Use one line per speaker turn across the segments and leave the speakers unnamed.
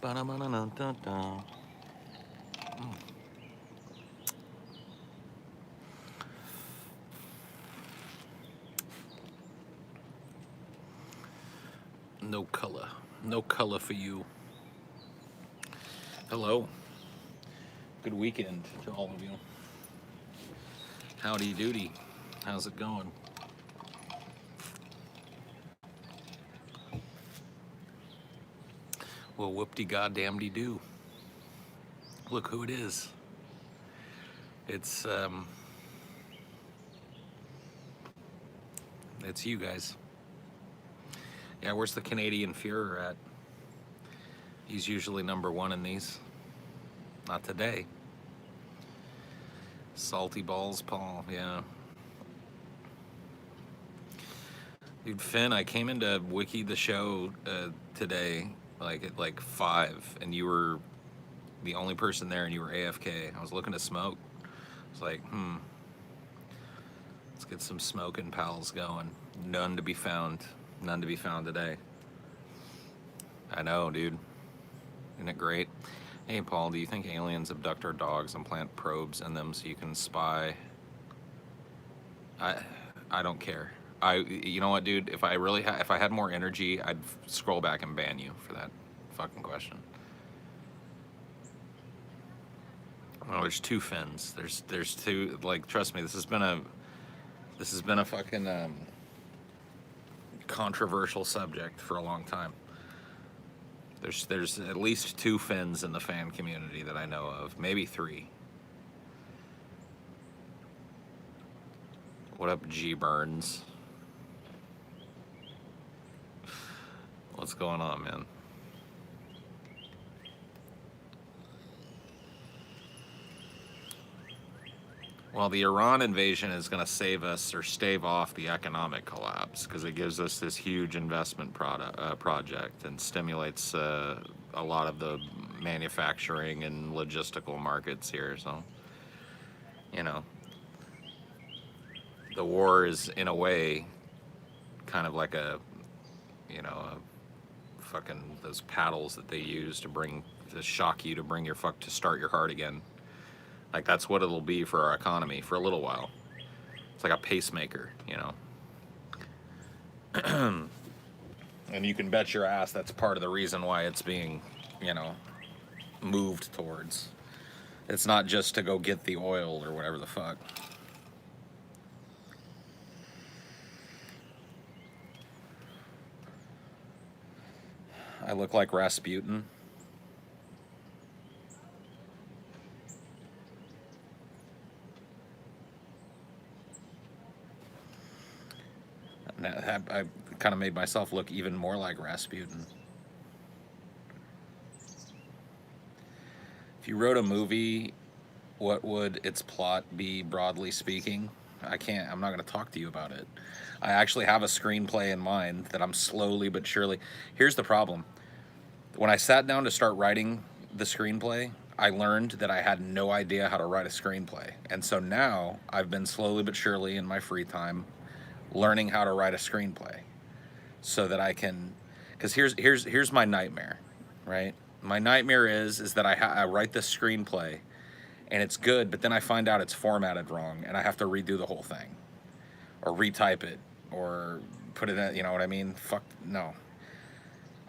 Ba-da-ba-da-dun-dun-dun. No color. No color for you. Hello. Good weekend to all of you. Howdy doody. How's it going? Well, whoop-de-goddamn-de-doo. Look who it is. It's you guys. Yeah, where's the Canadian Führer at? He's usually number one in these. Not today. Salty balls, Paul, yeah. Dude, Finn, I came into Wiki the show today, like at like 5, and you were the only person there and you were AFK. I was looking to smoke. I was like, let's get some smoking pals going. None to be found. None to be found today. I know, dude. Isn't it great? Hey, Paul, do you think aliens abduct our dogs and plant probes in them so you can spy? I don't care. You know what, dude? If I really if I had more energy, I'd scroll back and ban you for that fucking question. Oh, there's 2 fins. There's 2. Like, trust me, this has been a fucking controversial subject for a long time. There's at least 2 fins in the fan community that I know of, maybe 3. What up, G Burns? What's going on, man? Well, the Iran invasion is going to save us or stave off the economic collapse because it gives us this huge investment project and stimulates a lot of the manufacturing and logistical markets here. So, you know, the war is in a way kind of like a fucking those paddles that they use to shock you to bring your to start your heart again. Like, that's what it'll be for our economy for a little while. It's like a pacemaker, you know. And you can bet your ass that's part of the reason why it's being, moved towards. It's not just to go get the oil or whatever the fuck. I look like Rasputin. I kind of made myself look even more like Rasputin. If you wrote a movie, what would its plot be, broadly speaking? I'm not going to talk to you about it. I actually have a screenplay in mind that I'm slowly but surely... Here's the problem. When I sat down to start writing the screenplay, I learned that I had no idea how to write a screenplay. And so now I've been slowly but surely in my free time learning how to write a screenplay so that I can... Because here's my nightmare, right? My nightmare is that I write this screenplay and it's good, but then I find out it's formatted wrong and I have to redo the whole thing or retype it or put it in, you know what I mean? Fuck, no.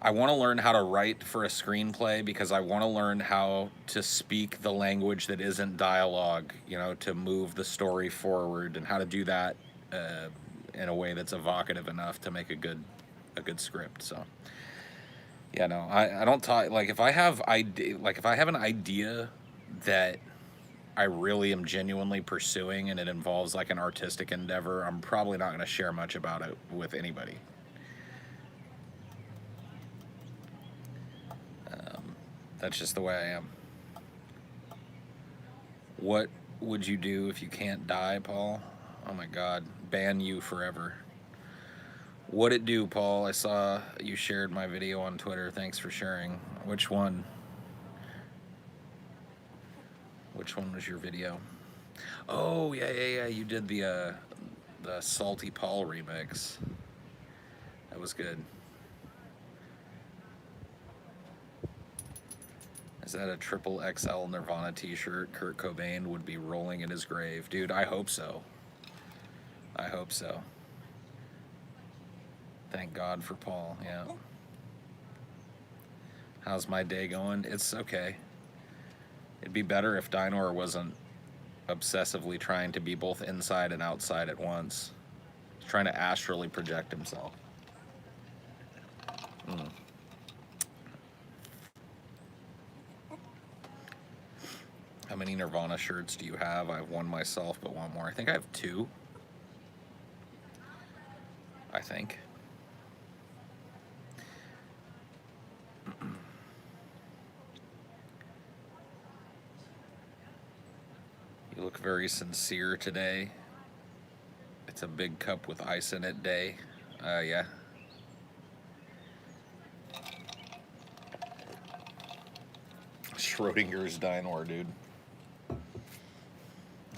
I want to learn how to write for a screenplay because I want to learn how to speak the language that isn't dialogue, to move the story forward, and how to do that in a way that's evocative enough to make a good script. So, yeah, no, I don't talk, like, if I have an idea that I really am genuinely pursuing and it involves like an artistic endeavor, I'm probably not going to share much about it with anybody. That's just the way I am. What would you do if you can't die, Paul? Oh my God, ban you forever. What'd it do, Paul? I saw you shared my video on Twitter. Thanks for sharing. Which one? Which one was your video? Oh, yeah. You did the Salty Paul remix. That was good. Is that a triple XL Nirvana t-shirt? Kurt Cobain would be rolling in his grave. Dude, I hope so. I hope so. Thank God for Paul, yeah. How's my day going? It's okay. It'd be better if Dinor wasn't obsessively trying to be both inside and outside at once. He's trying to astrally project himself. How many Nirvana shirts do you have? I have one myself, but one more. I think I have two. I think. You look very sincere today. It's a big cup with ice in it day. Yeah. Schrodinger's Dinor, dude.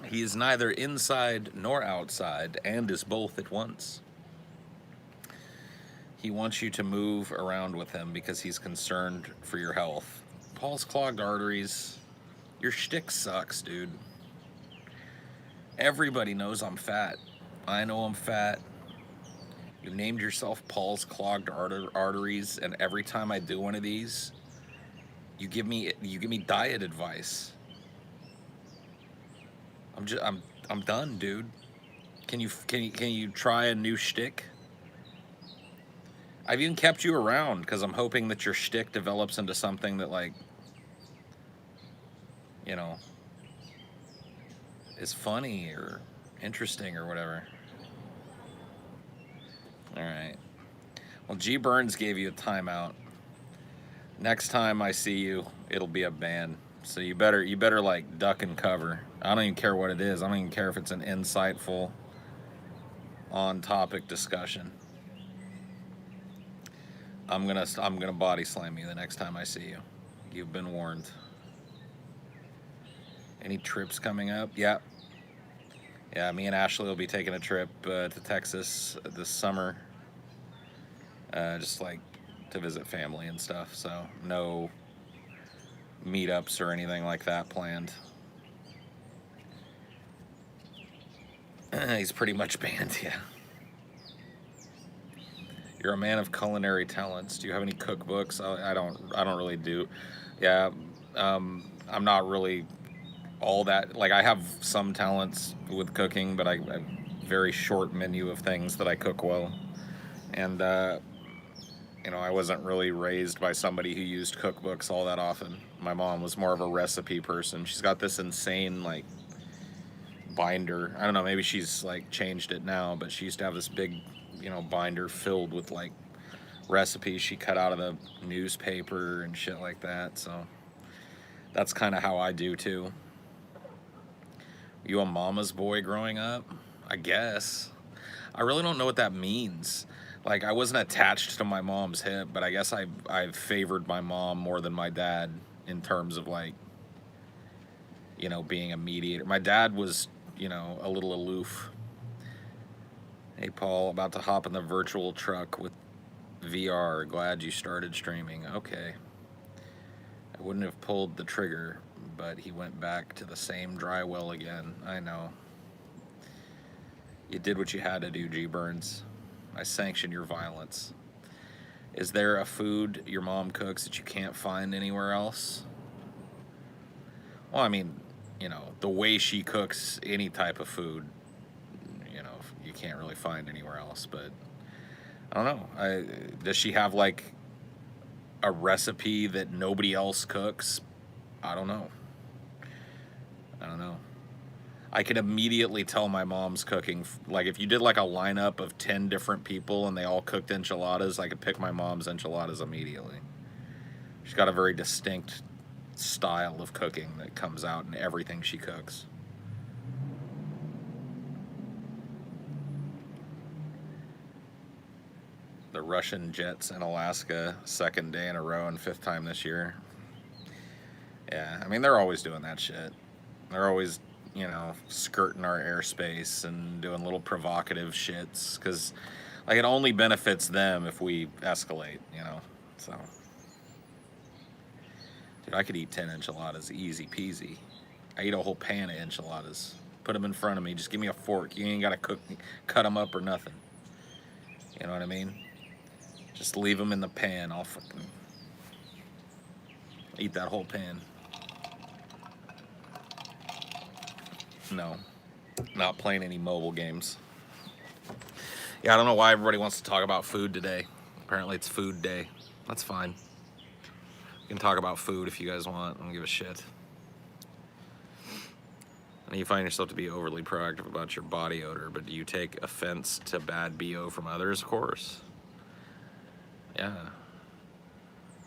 He is neither inside nor outside and is both at once. He wants you to move around with him because he's concerned for your health. Paul's clogged arteries. Your shtick sucks, dude. Everybody knows I'm fat. I know I'm fat. You named yourself Paul's clogged arteries, and every time I do one of these, you give me diet advice. I'm done, dude. Can you try a new shtick? I've even kept you around because I'm hoping that your shtick develops into something that, like, you know, is funny or interesting or whatever. All right. Well, G Burns gave you a timeout. Next time I see you, it'll be a ban. So you better like duck and cover. I don't even care what it is. I don't even care if it's an insightful, on-topic discussion. I'm gonna body slam you the next time I see you. You've been warned. Any trips coming up? Yeah. Yeah, me and Ashley will be taking a trip to Texas this summer. Just like to visit family and stuff. So no meetups or anything like that planned. He's pretty much banned, yeah. You're a man of culinary talents. Do you have any cookbooks? I don't really do. Yeah, I'm not really all that. Like, I have some talents with cooking, but I very short menu of things that I cook well. And you know, I wasn't really raised by somebody who used cookbooks all that often. My mom was more of a recipe person. She's got this insane, like, binder. I don't know, maybe she's like changed it now, but she used to have this big, you know, binder filled with like recipes she cut out of the newspaper and shit like that. So that's kind of how I do too. You a mama's boy growing up? I guess. I really don't know what that means. Like, I wasn't attached to my mom's hip, but I guess I've favored my mom more than my dad in terms of, like, you know, being a mediator. My dad was, you know, a little aloof. Hey, Paul, about to hop in the virtual truck with VR. Glad you started streaming. Okay. I wouldn't have pulled the trigger, but he went back to the same dry well again. I know. You did what you had to do, G Burns. I sanction your violence. Is there a food your mom cooks that you can't find anywhere else? Well, I mean, you know, the way she cooks any type of food, you know, you can't really find anywhere else. But I don't know. Does she have like a recipe that nobody else cooks? I don't know. I don't know. I could immediately tell my mom's cooking. Like, if you did like a lineup of 10 different people and they all cooked enchiladas, I could pick my mom's enchiladas immediately. She's got a very distinct style of cooking that comes out in everything she cooks. The Russian jets in Alaska, second day in a row and fifth time this year. Yeah, I mean, they're always doing that shit. They're always, you know, skirting our airspace and doing little provocative shits, because, like, it only benefits them if we escalate, you know, so. Dude, I could eat 10 enchiladas easy peasy. I eat a whole pan of enchiladas. Put them in front of me. Just give me a fork. You ain't got to cut them up or nothing. You know what I mean? Just leave them in the pan. I'll fucking eat that whole pan. No, not playing any mobile games. Yeah, I don't know why everybody wants to talk about food today. Apparently it's food day. That's fine. We can talk about food if you guys want. I don't give a shit. And you find yourself to be overly proactive about your body odor, but do you take offense to bad BO from others? Of course. Yeah.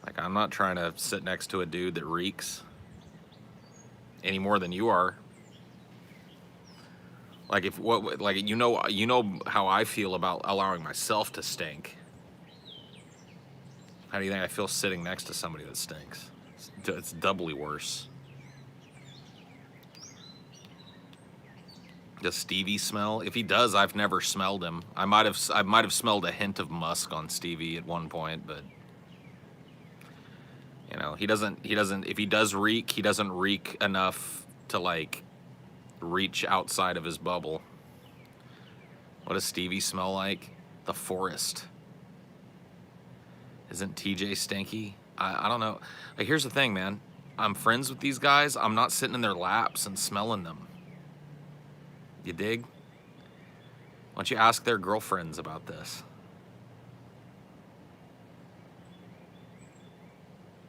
Like, I'm not trying to sit next to a dude that reeks any more than you are. Like, if what, like, you know how I feel about allowing myself to stink. How do you think I feel sitting next to somebody that stinks? It's doubly worse. Does Stevie smell? If he does, I've never smelled him. I might have smelled a hint of musk on Stevie at one point, but you know, he doesn't, if he does reek, he doesn't reek enough to like reach outside of his bubble. What does Stevie smell like? The forest. Isn't TJ stinky? I don't know. Like, here's the thing, man. I'm friends with these guys. I'm not sitting in their laps and smelling them. You dig? Why don't you ask their girlfriends about this?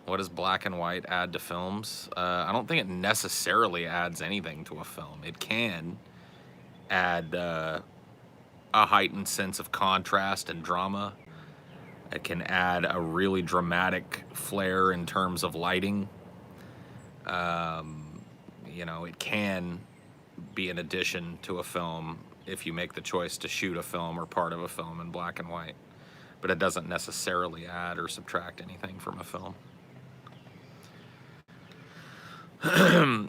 What does black and white add to films? I don't think it necessarily adds anything to a film. It can add a heightened sense of contrast and drama. It can add a really dramatic flair in terms of lighting. You know, it can be an addition to a film if you make the choice to shoot a film or part of a film in black and white. But it doesn't necessarily add or subtract anything from a film.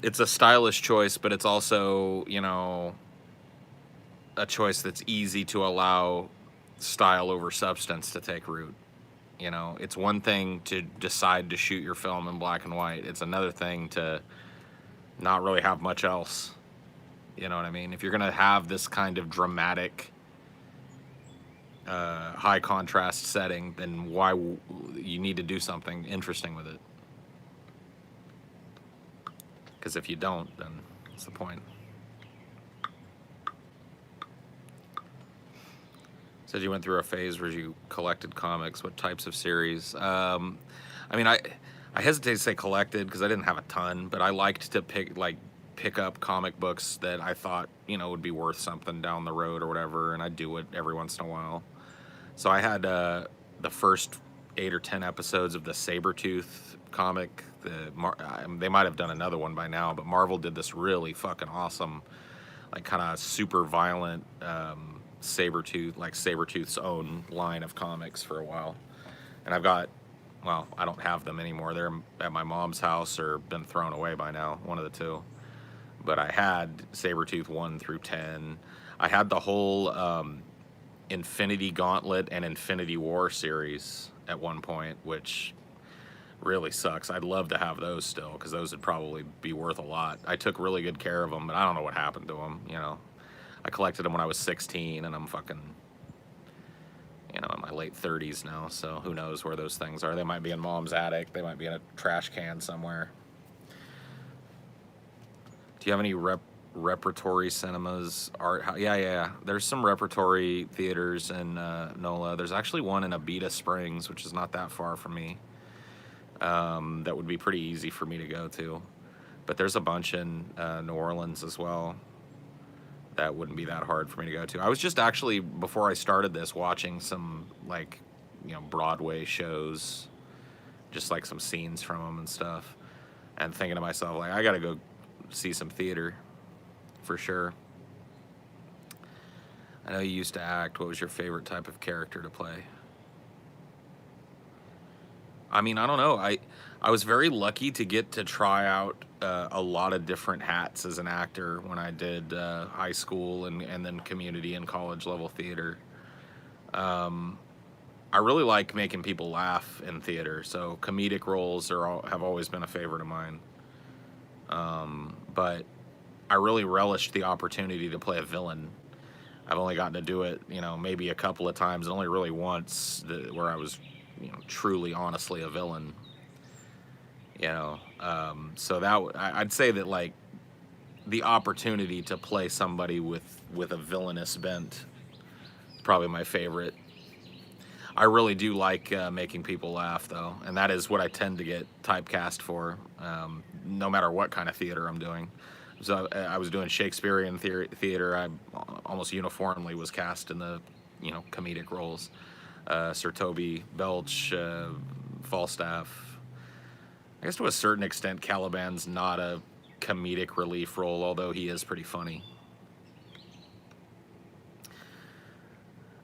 It's a stylish choice, but it's also, you know, a choice that's easy to allow style over substance to take root. You know, it's one thing to decide to shoot your film in black and white. It's another thing to not really have much else. You know what I mean? If you're going to have this kind of dramatic, high contrast setting, then why you need to do something interesting with it. Because if you don't, then what's the point? Said you went through a phase where you collected comics. What types of series? I mean, I hesitate to say collected because I didn't have a ton, but I liked to pick up comic books that I thought, you know, would be worth something down the road or whatever, and I'd do it every once in a while. So I had the first 8 or 10 episodes of the Sabretooth comic. They might have done another one by now, but Marvel did this really fucking awesome, like, kind of super violent Sabretooth, like Sabretooth's own line of comics for a while. And I've got, well, I don't have them anymore. They're at my mom's house or been thrown away by now, one of the two. But I had Sabretooth 1 through 10. I had the whole Infinity Gauntlet and Infinity War series at one point, which really sucks. I'd love to have those still, because those would probably be worth a lot. I took really good care of them, but I don't know what happened to them, you know. I collected them when I was 16, and I'm fucking, you know, in my late 30s now, so who knows where those things are. They might be in mom's attic. They might be in a trash can somewhere. Do you have any repertory cinemas? Yeah. There's some repertory theaters in NOLA. There's actually one in Abita Springs, which is not that far from me. That would be pretty easy for me to go to. But there's a bunch in New Orleans as well. That wouldn't be that hard for me to go to. I was just actually, before I started this, watching some, like, you know, Broadway shows, just like some scenes from them and stuff, and thinking to myself, like, I gotta go see some theater for sure. I know you used to act. What was your favorite type of character to play? I mean, I don't know. I was very lucky to get to try out a lot of different hats as an actor when I did high school and then community and college level theater. I really like making people laugh in theater, so comedic roles have always been a favorite of mine. But I really relished the opportunity to play a villain. I've only gotten to do it, maybe a couple of times, and only really once where I was, truly, honestly a villain. So I'd say that like the opportunity to play somebody with a villainous bent is probably my favorite. I really do like making people laugh, though, and that is what I tend to get typecast for, no matter what kind of theater I'm doing. So I was doing Shakespearean theater. I almost uniformly was cast in the, comedic roles. Sir Toby Belch, Falstaff. I guess to a certain extent, Caliban's not a comedic relief role, although he is pretty funny.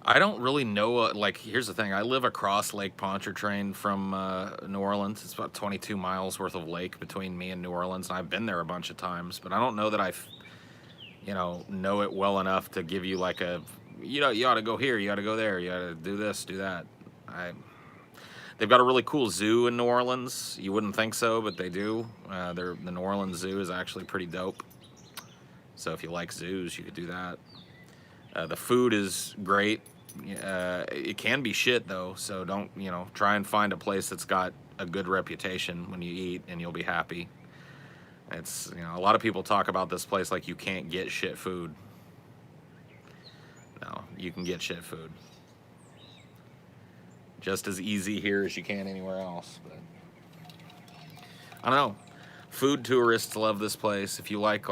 I don't really know. Like, here's the thing: I live across Lake Pontchartrain from New Orleans. It's about 22 miles worth of lake between me and New Orleans, and I've been there a bunch of times. But I don't know that know it well enough to give you like you ought to go here, you ought to go there, you ought to do this, do that. They've got a really cool zoo in New Orleans. You wouldn't think so, but they do. The New Orleans Zoo is actually pretty dope. So if you like zoos, you could do that. The food is great. It can be shit though, so don't, try and find a place that's got a good reputation when you eat, and you'll be happy. It's, a lot of people talk about this place like you can't get shit food. No, you can get shit food. Just as easy here as you can anywhere else. But I don't know. Food tourists love this place. If you like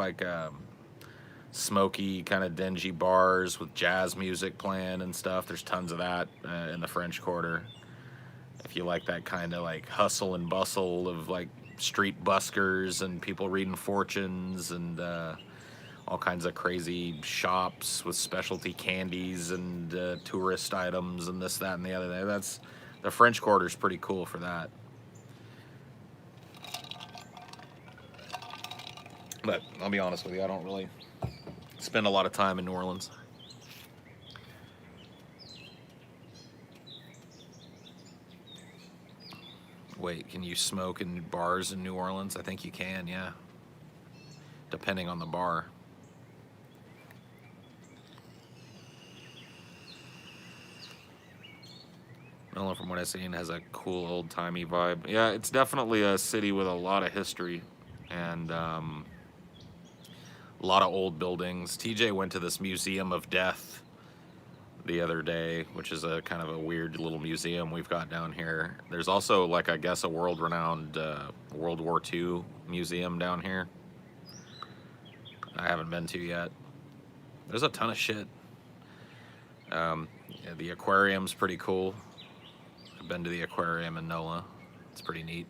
smoky, kind of dingy bars with jazz music playing and stuff, there's tons of that in the French Quarter. If you like that kind of like hustle and bustle of like street buskers and people reading fortunes and all kinds of crazy shops with specialty candies and tourist items and this, that, and the other. The French Quarter is pretty cool for that. But I'll be honest with you, I don't really spend a lot of time in New Orleans. Wait, can you smoke in bars in New Orleans? I think you can, yeah. Depending on the bar. Well, from what I've seen, has a cool old-timey vibe. Yeah, it's definitely a city with a lot of history and a lot of old buildings. TJ went to this Museum of Death the other day, which is a kind of a weird little museum we've got down here. There's also, like, I guess a world-renowned World War II museum down here. I haven't been to yet. There's a ton of shit. Yeah, the aquarium's pretty cool. I've been to the aquarium in NOLA. It's pretty neat.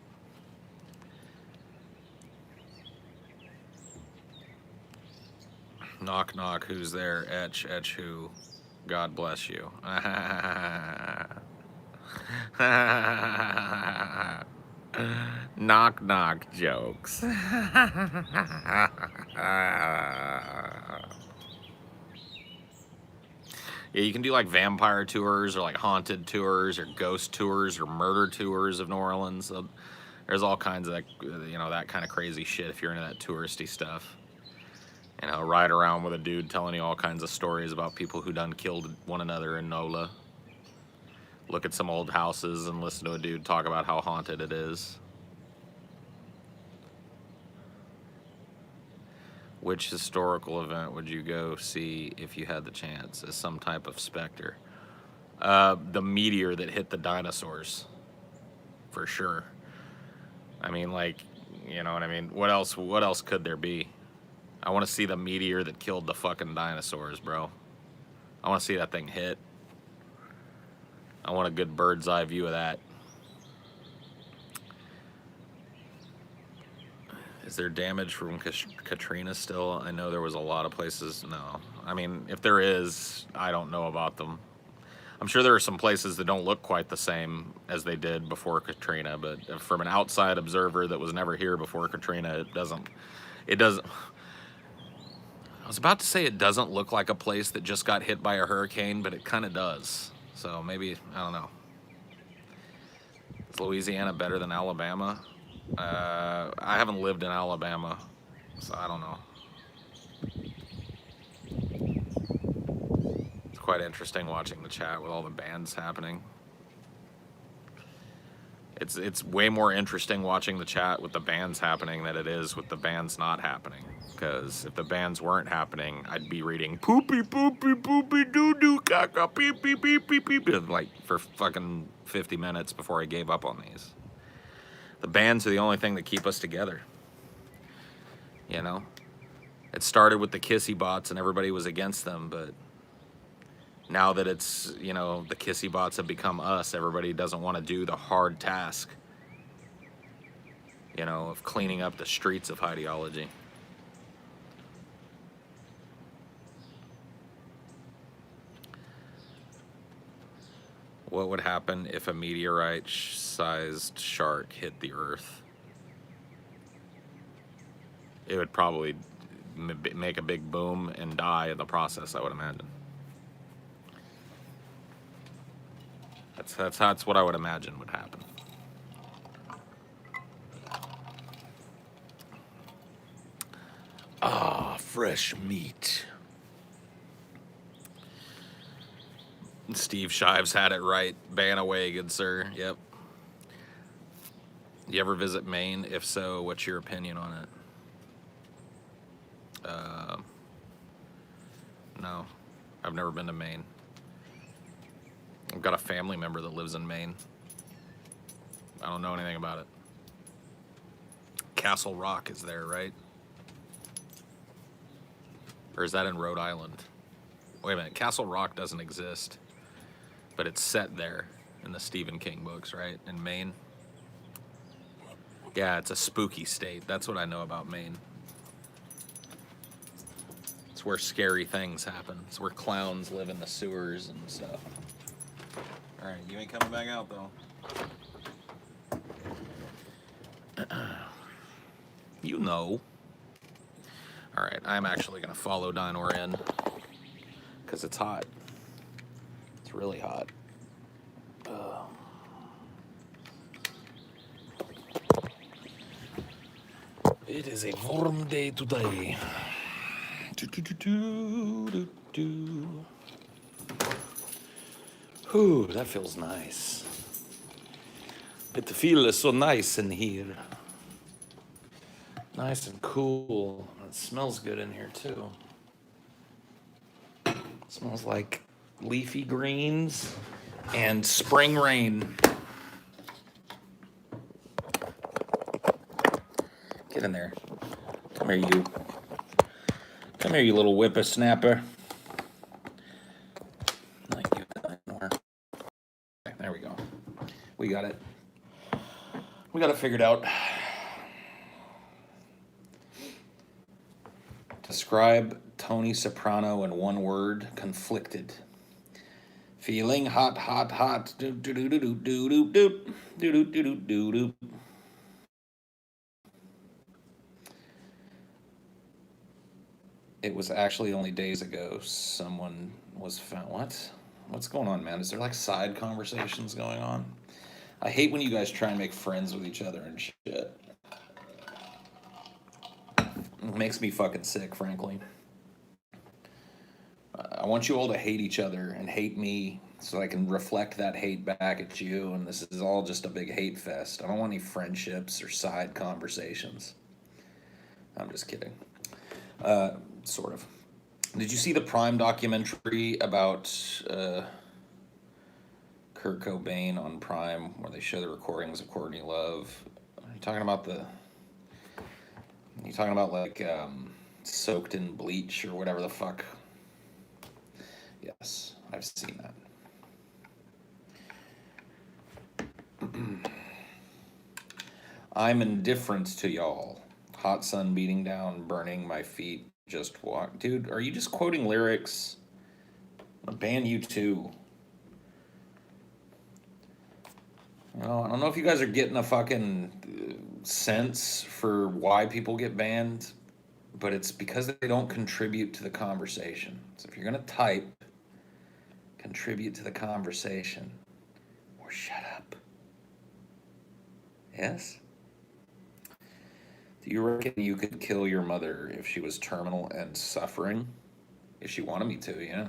Knock, knock, who's there? Etch, etch who? God bless you. Knock, knock jokes. Yeah, you can do like vampire tours or like haunted tours or ghost tours or murder tours of New Orleans. So there's all kinds of that kind of crazy shit if you're into that touristy stuff. Ride around with a dude telling you all kinds of stories about people who done killed one another in NOLA. Look at some old houses and listen to a dude talk about how haunted it is. Which historical event would you go see if you had the chance as some type of specter? The meteor that hit the dinosaurs, for sure. I mean, like, you know what I mean? What else could there be? I want to see the meteor that killed the fucking dinosaurs, bro. I want to see that thing hit. I want a good bird's eye view of that. Is there damage from Katrina still? I know there was a lot of places. No. I mean, if there is, I don't know about them. I'm sure there are some places that don't look quite the same as they did before Katrina, but from an outside observer that was never here before Katrina, it doesn't. I was about to say it doesn't look like a place that just got hit by a hurricane, but it kind of does. So maybe, I don't know. Is Louisiana better than Alabama? I haven't lived in Alabama, so I don't know. It's quite interesting watching the chat with all the bands happening. It's way more interesting watching the chat with the bands happening than it is with the bands not happening. Because if the bands weren't happening, I'd be reading poopy poopy poopy doo doo caca beep beep beep beep beep like for fucking 50 minutes before I gave up on these. The bands are the only thing that keep us together. You know? It started with the kissy bots and everybody was against them, but now that it's, you know, the kissy bots have become us, everybody doesn't want to do the hard task, you know, of cleaning up the streets of Highdeology. What would happen if a meteorite-sized shark hit the Earth? It would probably make a big boom and die in the process, I would imagine. That's what I would imagine would happen. Ah, fresh meat. Steve Shives had it right. Ban away, good sir. Yep. You ever visit Maine? If so, what's your opinion on it? No, I've never been to Maine. I've got a family member that lives in Maine. I don't know anything about it. Castle Rock is there, right? Or is that in Rhode Island? Wait a minute, Castle Rock doesn't exist, but it's set there in the Stephen King books, right? In Maine. Yeah, it's a spooky state. That's what I know about Maine. It's where scary things happen. It's where clowns live in the sewers and stuff. All right, you ain't coming back out, though. You know. All right, I'm actually going to follow Dinor in because it's hot. It's really hot. It is a warm day today. Ooh, that feels nice. It feels so nice in here. Nice and cool. It smells good in here too. It smells like leafy greens and spring rain. Get in there. Come here, you. Come here, you little whippersnapper. Like you. There we go. We got it. We got it figured out. Describe Tony Soprano in one word: conflicted. Feeling hot, hot, hot. Do do do do do do do do do do do do. It was actually only days ago someone was found. What? What's going on, man? Is there like side conversations going on? I hate when you guys try and make friends with each other and shit. It makes me fucking sick, frankly. I want you all to hate each other and hate me so I can reflect that hate back at you, and this is all just a big hate fest. I don't want any friendships or side conversations. I'm just kidding. Sort of. Did you see the Prime documentary about Kurt Cobain on Prime, where they show the recordings of Courtney Love? Are you talking about like soaked in bleach or whatever the fuck? Yes, I've seen that. I'm indifferent to y'all. Hot sun beating down, burning my feet. Just walk. Dude, are you just quoting lyrics? I'll ban you too. You know, I don't know if you guys are getting a fucking sense for why people get banned, but it's because they don't contribute to the conversation. So if you're going to type, contribute to the conversation, or shut up. Yes. Do you reckon you could kill your mother if she was terminal and suffering? If she wanted me to, yeah.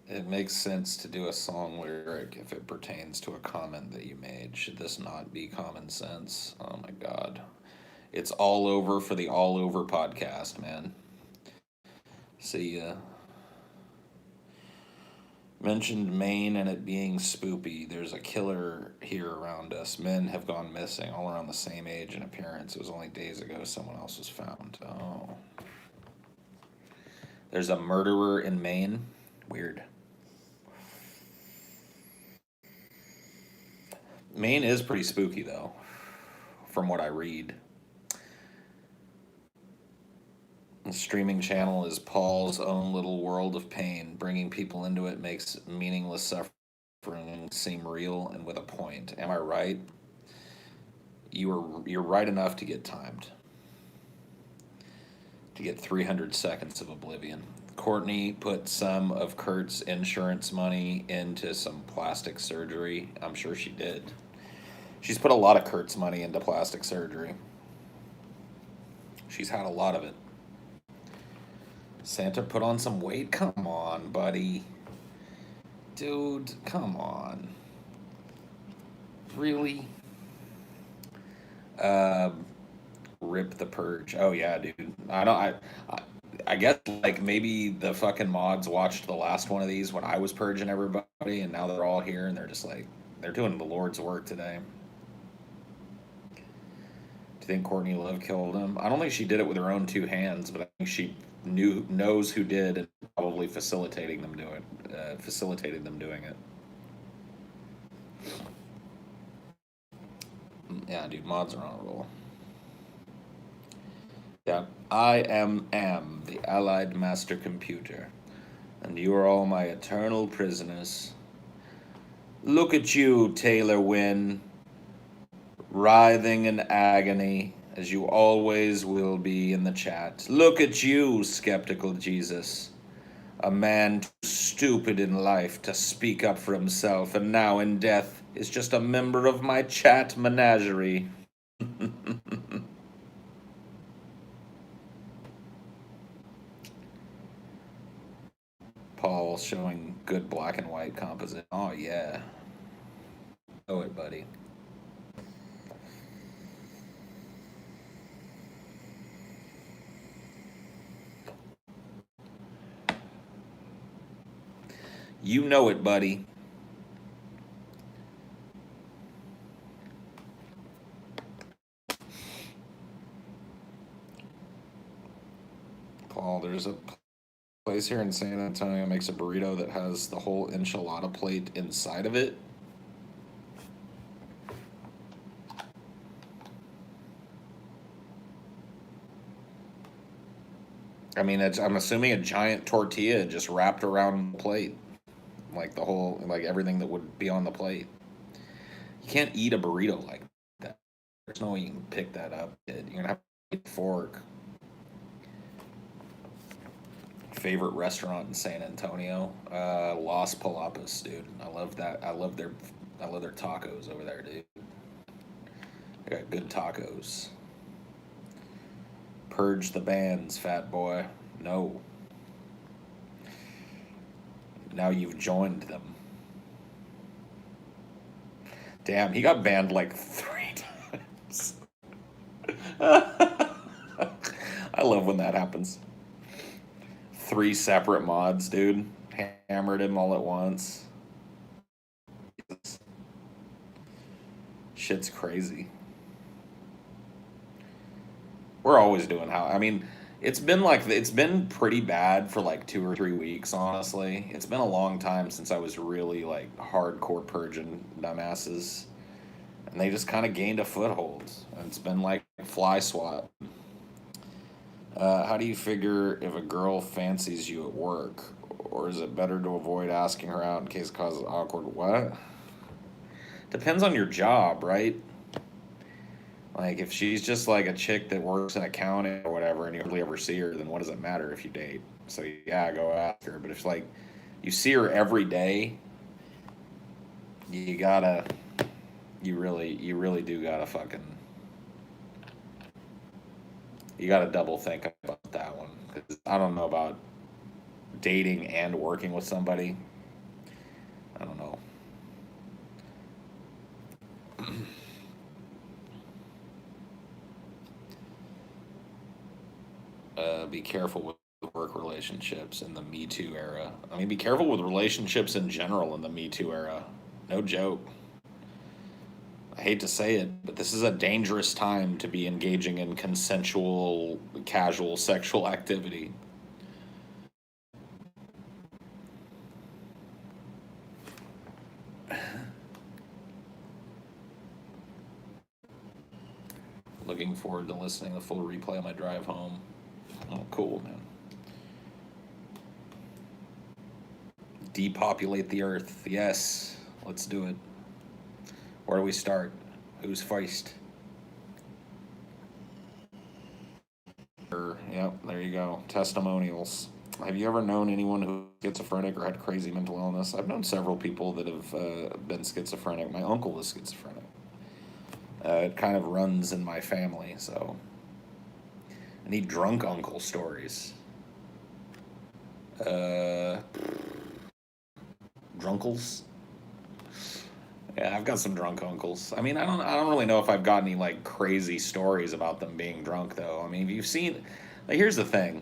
It makes sense to do a song lyric if it pertains to a comment that you made. Should this not be common sense? Oh my god. It's all over for the All Over podcast, man. See ya. Mentioned Maine and it being spoopy. There's a killer here around us. Men have gone missing, all around the same age and appearance. It was only days ago someone else was found. Oh. There's a murderer in Maine. Weird. Maine is pretty spooky, though, from what I read. The streaming channel is Paul's own little world of pain. Bringing people into it makes meaningless suffering seem real and with a point. Am I right? You're right enough to get timed. To get 300 seconds of oblivion. Courtney put some of Kurt's insurance money into some plastic surgery. I'm sure she did. She's put a lot of Kurt's money into plastic surgery. She's had a lot of it. Santa put on some weight? Come on, buddy. Dude, come on. Really? Rip the Purge. Oh yeah, dude. I guess like maybe the fucking mods watched the last one of these when I was purging everybody, and now they're all here and they're just like they're doing the Lord's work today. Do you think Courtney Love killed him? I don't think she did it with her own two hands, but I think she knows who did and probably facilitating them doing it. Yeah, dude, mods are on a roll. Yeah, I am the Allied Master Computer, and you are all my eternal prisoners. Look at you, Taylor Wynn, writhing in agony, as you always will be in the chat. Look at you, skeptical Jesus, a man too stupid in life to speak up for himself, and now in death is just a member of my chat menagerie. Paul showing good black and white composition. Oh, yeah. Know it, buddy. You know it, buddy. Paul, there's a place here in San Antonio makes a burrito that has the whole enchilada plate inside of it. I mean, I'm assuming a giant tortilla just wrapped around the plate, like the whole, like everything that would be on the plate. You can't eat a burrito like that. There's no way you can pick that up, kid. You're gonna have to eat a fork. Favorite restaurant in San Antonio, Las Palapas, dude. I love that. I love their tacos over there, dude. They got good tacos. Purge the bands, fat boy. No. Now you've joined them. Damn, he got banned like 3 times. I love when that happens. 3 separate mods, dude. Hammered him all at once. Shit's crazy. We're always doing how. I mean, it's been pretty bad for like 2 or 3 weeks, honestly. It's been a long time since I was really like hardcore purging dumbasses, and they just kind of gained a foothold. And it's been like fly swat. How do you figure if a girl fancies you at work, or is it better to avoid asking her out in case it causes awkward? What? Depends on your job, right? Like, if she's just like a chick that works in accounting or whatever, and you hardly ever see her, then what does it matter if you date? So yeah, go ask her. But if like you see her every day, you gotta, you really do gotta fucking, you gotta double think about that one. 'Cause I don't know about dating and working with somebody. I don't know. Be careful with work relationships in the Me Too era. I mean, be careful with relationships in general in the Me Too era. No joke. I hate to say it, but this is a dangerous time to be engaging in consensual, casual sexual activity. Looking forward to listening to the full replay on my drive home. Oh, cool, man. Depopulate the earth. Yes, let's do it. Where do we start? Who's first? Yep, there you go. Testimonials. Have you ever known anyone who's schizophrenic or had crazy mental illness? I've known several people that have been schizophrenic. My uncle is schizophrenic. It kind of runs in my family, so I need drunk uncle stories. Uh, drunkles. Yeah, I've got some drunk uncles. I mean, I don't really know if I've got any like crazy stories about them being drunk though. I mean, you've seen. Like, here's the thing: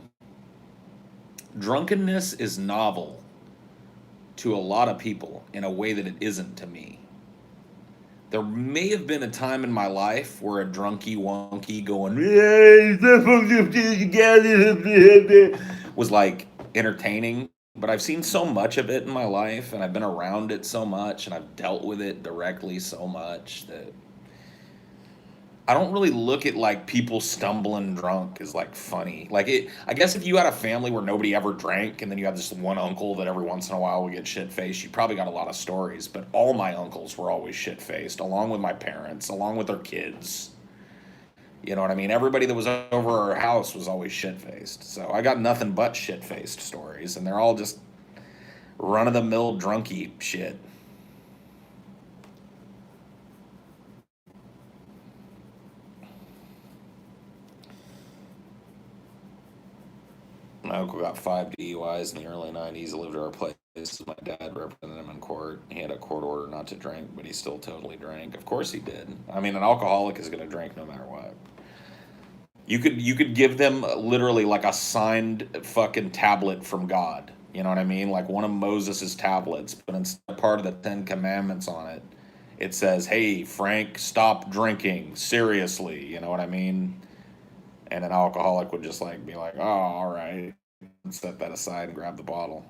drunkenness is novel to a lot of people in a way that it isn't to me. There may have been a time in my life where a drunky wonky going was like entertaining, but I've seen so much of it in my life and I've been around it so much and I've dealt with it directly so much that I don't really look at like people stumbling drunk as like funny. Like it, I guess if you had a family where nobody ever drank and then you have this one uncle that every once in a while would get shit faced, you probably got a lot of stories. But all my uncles were always shit faced, along with my parents, along with their kids. You know what I mean? Everybody that was over our house was always shit faced. So I got nothing but shit faced stories, and they're all just run of the mill drunky shit. My uncle got 5 DUIs in the early 90s. He lived at our place. My dad represented him in court. He had a court order not to drink, but he still totally drank. Of course he did. I mean, an alcoholic is going to drink no matter what. You could give them literally like a signed fucking tablet from God. You know what I mean? Like one of Moses's tablets, but instead of part of the Ten Commandments on it, it says, "Hey Frank, stop drinking seriously." You know what I mean? And an alcoholic would just like be like, "Oh, all right," and set that aside and grab the bottle.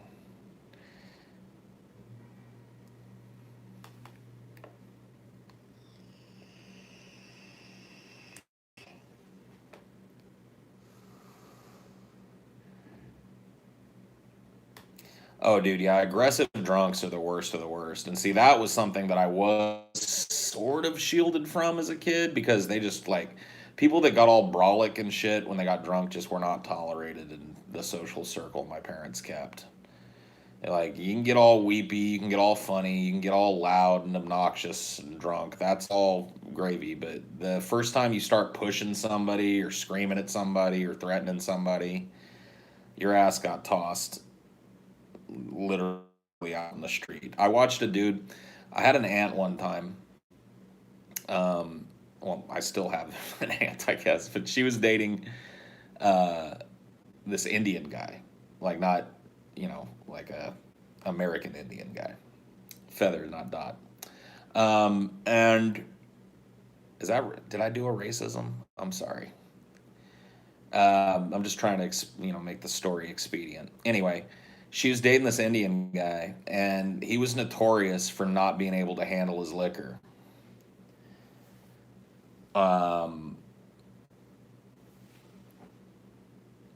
Oh, dude, yeah, aggressive drunks are the worst of the worst. And see, that was something that I was sort of shielded from as a kid because they just like people that got all brolic and shit when they got drunk just were not tolerated in the social circle my parents kept. Like, you can get all weepy, you can get all funny, you can get all loud and obnoxious and drunk. That's all gravy. But the first time you start pushing somebody or screaming at somebody or threatening somebody, your ass got tossed literally out in the street. I watched a dude. I had an aunt one time. Well, I still have an aunt, I guess, but she was dating uh, this Indian guy, like not, like a American Indian guy, feather, not dot. And is that did I do a racism? I'm sorry. I'm just trying to make the story expedient. Anyway, she was dating this Indian guy, and he was notorious for not being able to handle his liquor. Um,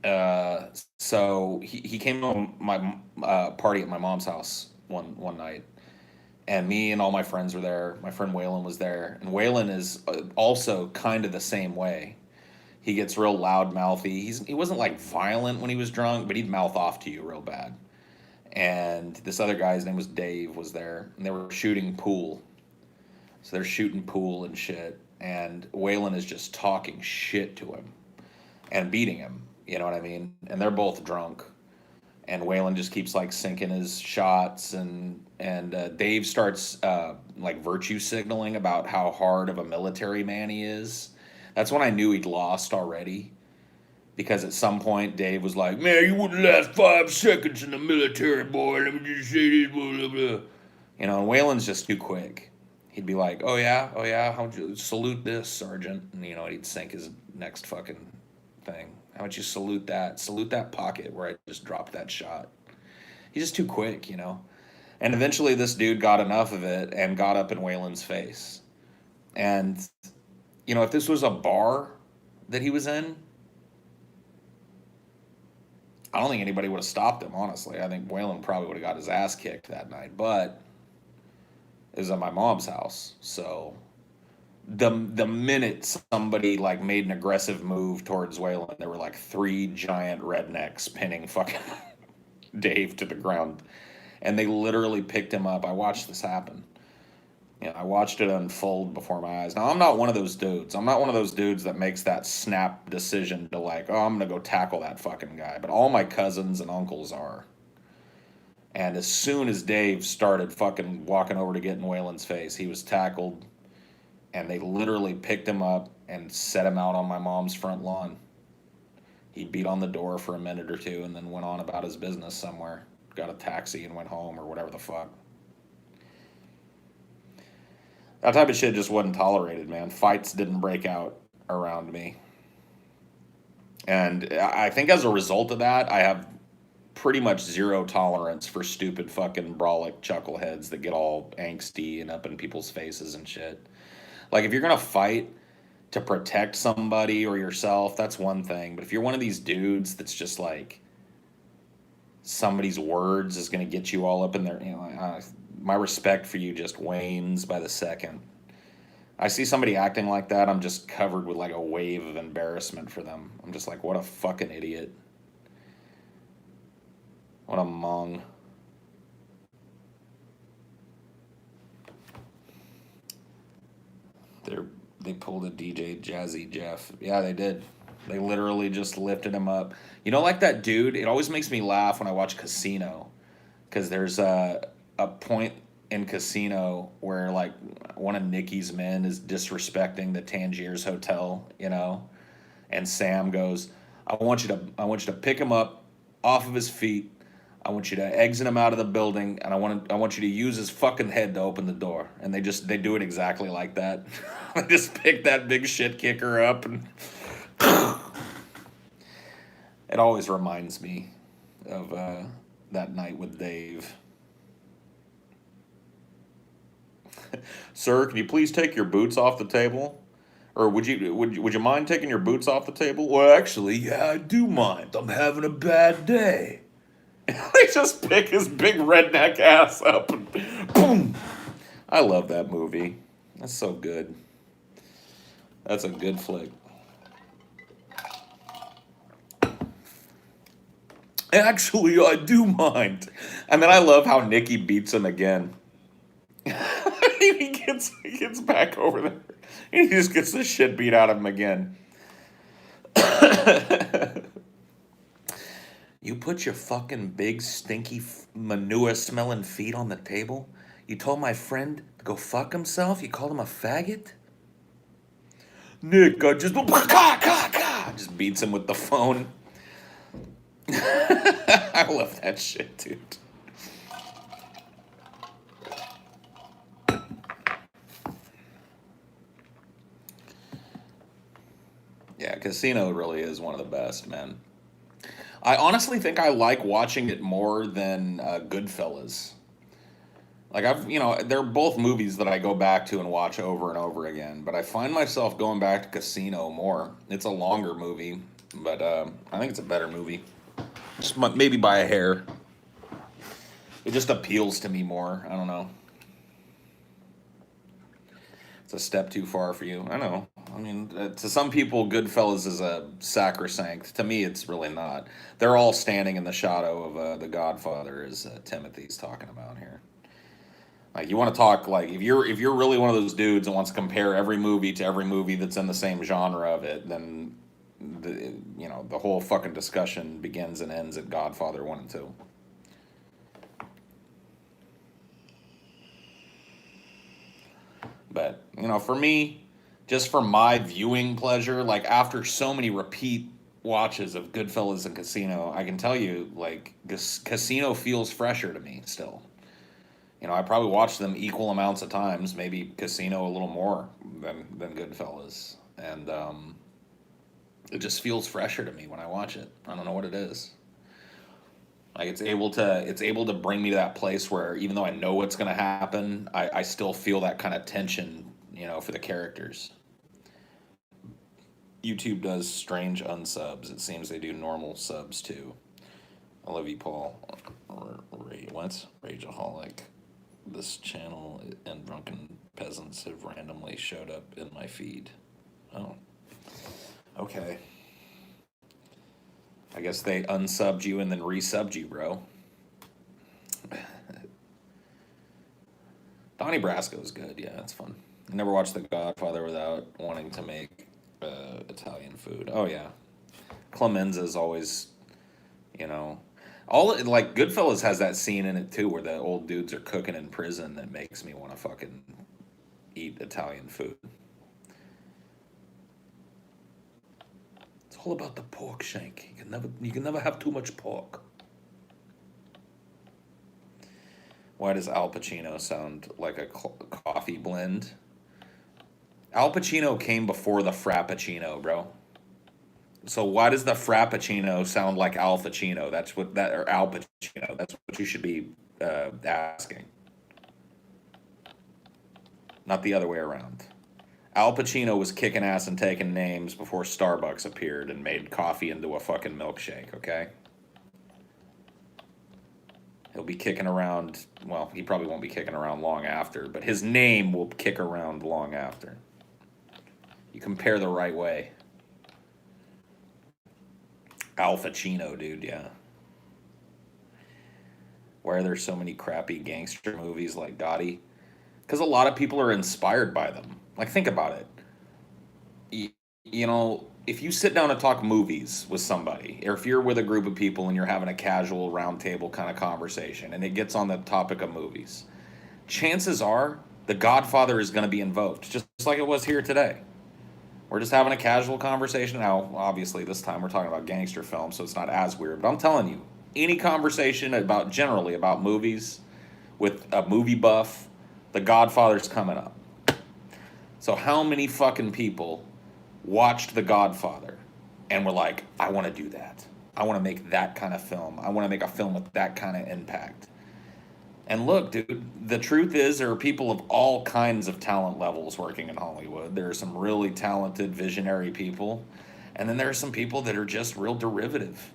uh, so he came to my party at my mom's house one night, and me and all my friends were there. My friend Waylon was there, and Waylon is also kind of the same way. He gets real loud mouthy. He wasn't like violent when he was drunk, but he'd mouth off to you real bad. And this other guy, his name was Dave, was there, and they were shooting pool. So they're shooting pool and shit, and Waylon is just talking shit to him and beating him. You know what I mean? And they're both drunk, and Waylon just keeps like sinking his shots, and Dave starts like virtue signaling about how hard of a military man he is. That's when I knew he'd lost already, because at some point Dave was like, "Man, you wouldn't last 5 seconds in the military, boy. Let me just say this, blah blah blah." You know, and Waylon's just too quick. He'd be like, oh yeah, how'd you salute this, Sergeant?" And you know, he'd sink his next fucking thing. "How would you salute that? Salute that pocket where I just dropped that shot." He's just too quick, you know. And eventually, this dude got enough of it and got up in Waylon's face. And you know, if this was a bar that he was in, I don't think anybody would have stopped him. Honestly, I think Waylon probably would have got his ass kicked that night. But it was at my mom's house, so the minute somebody like made an aggressive move towards Waylon, there were like 3 giant rednecks pinning fucking Dave to the ground, and they literally picked him up. I watched this happen. You know, I watched it unfold before my eyes. Now, I'm not one of those dudes. I'm not one of those dudes that makes that snap decision to like, oh, I'm gonna go tackle that fucking guy. But all my cousins and uncles are. And as soon as Dave started fucking walking over to get in Waylon's face, he was tackled, and they literally picked him up and set him out on my mom's front lawn. He beat on the door for a minute or two and then went on about his business somewhere. Got a taxi and went home or whatever the fuck. That type of shit just wasn't tolerated, man. Fights didn't break out around me. And I think as a result of that, I have pretty much zero tolerance for stupid fucking brolic chuckleheads that get all angsty and up in people's faces and shit. Like, if you're gonna fight to protect somebody or yourself, that's one thing. But if you're one of these dudes that's just like, somebody's words is gonna get you all up in there, you know, my respect for you just wanes by the second. I see somebody acting like that, I'm just covered with like a wave of embarrassment for them. I'm just like, what a fucking idiot. What a mong. They pulled a DJ Jazzy Jeff. Yeah, they did. They literally just lifted him up. You know, like that dude, it always makes me laugh when I watch Casino. Because there's a point in Casino where like one of Nicky's men is disrespecting the Tangiers Hotel, you know? And Sam goes, I want you to pick him up off of his feet. I want you to exit him out of the building, and I want you to use his fucking head to open the door. And they do it exactly like that. They just pick that big shit kicker up, and it always reminds me of that night with Dave. Sir, can you please take your boots off the table? Or would you mind taking your boots off the table? Well, actually, yeah, I do mind. I'm having a bad day. They just pick his big redneck ass up and boom. I love that movie. That's so good. That's a good flick. Actually, I do mind. And then I love how Nicky beats him again. He gets back over there. He just gets the shit beat out of him again. You put your fucking big, stinky, manure-smelling feet on the table? You told my friend to go fuck himself? You called him a faggot? Nick, I just... Just beats him with the phone. I love that shit, dude. Yeah, Casino really is one of the best, man. I honestly think I like watching it more than Goodfellas. Like they're both movies that I go back to and watch over and over again. But I find myself going back to Casino more. It's a longer movie, but I think it's a better movie. Just maybe by a hair. It just appeals to me more. I don't know. It's a step too far for you. I know. I mean, to some people, Goodfellas is a sacrosanct. To me, it's really not. They're all standing in the shadow of The Godfather, as Timothy's talking about here. Like, you want to talk, like, if you're really one of those dudes that wants to compare every movie to every movie that's in the same genre of it, then the whole fucking discussion begins and ends at Godfather 1 and 2. But, for me, just for my viewing pleasure, like, after so many repeat watches of Goodfellas and Casino, I can tell you, like, Casino feels fresher to me still. I probably watched them equal amounts of times, maybe Casino a little more than Goodfellas. And it just feels fresher to me when I watch it. I don't know what it is. Like, it's able to bring me to that place where, even though I know what's going to happen, I still feel that kind of tension, for the characters. YouTube does strange unsubs. It seems they do normal subs too. I love you, Paul. What? Rageaholic. This channel and drunken peasants have randomly showed up in my feed. Oh. Okay. I guess they unsubbed you and then resubbed you, bro. Donnie Brasco's good. Yeah, it's fun. I never watched The Godfather without wanting to make Italian food. Oh, yeah. Clemenza's always, you know, like Goodfellas has that scene in it too where the old dudes are cooking in prison that makes me want to fucking eat Italian food. It's all about the pork shank. You can never have too much pork. Why does Al Pacino sound like a coffee blend? Al Pacino came before the Frappuccino, bro. So why does the Frappuccino sound like Al Pacino? Or Al Pacino. That's what you should be asking. Not the other way around. Al Pacino was kicking ass and taking names before Starbucks appeared and made coffee into a fucking milkshake, okay? He'll be kicking around, well, he probably won't be kicking around long after, but his name will kick around long after. You compare the right way. Al Pacino, dude, yeah. Why are there so many crappy gangster movies like Gotti? Because a lot of people are inspired by them. Like, think about it. If you sit down and talk movies with somebody, or if you're with a group of people and you're having a casual roundtable kind of conversation, and it gets on the topic of movies, chances are The Godfather is going to be invoked, just like it was here today. We're just having a casual conversation. Now, obviously, this time we're talking about gangster films, so it's not as weird. But I'm telling you, any conversation generally about movies with a movie buff, The Godfather's coming up. So how many fucking people watched The Godfather and were like, I want to do that. I want to make that kind of film. I want to make a film with that kind of impact. And look, dude, the truth is there are people of all kinds of talent levels working in Hollywood. There are some really talented, visionary people. And then there are some people that are just real derivative.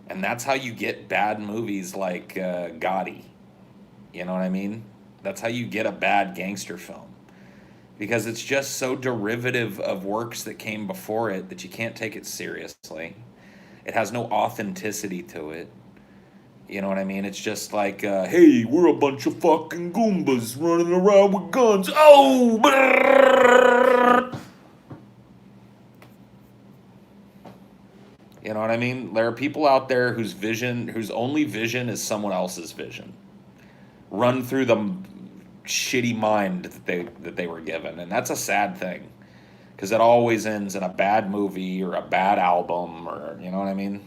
And that's how you get bad movies like Gotti. You know what I mean? That's how you get a bad gangster film. Because it's just so derivative of works that came before it that you can't take it seriously. It has no authenticity to it. You know what I mean? It's just like, hey, we're a bunch of fucking Goombas running around with guns. Oh! Brrr! You know what I mean? There are people out there whose only vision is someone else's vision. Run through the shitty mind that they were given, and that's a sad thing, because it always ends in a bad movie or a bad album, or you know what I mean.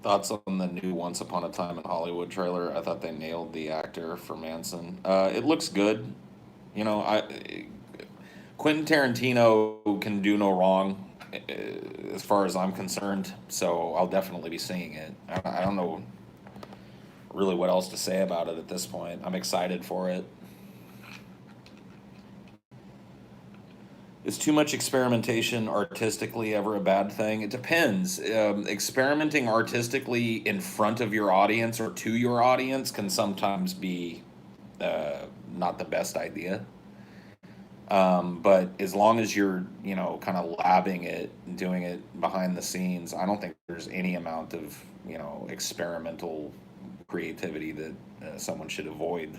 Thoughts on the new Once Upon a Time in Hollywood trailer? I thought they nailed the actor for Manson. It looks good. Quentin Tarantino can do no wrong, as far as I'm concerned. So I'll definitely be seeing it. I don't know really what else to say about it at this point. I'm excited for it. Is too much experimentation artistically ever a bad thing? It depends. Experimenting artistically in front of your audience or to your audience can sometimes be not the best idea. But as long as you're, kind of labbing it and doing it behind the scenes, I don't think there's any amount of, experimental creativity that someone should avoid.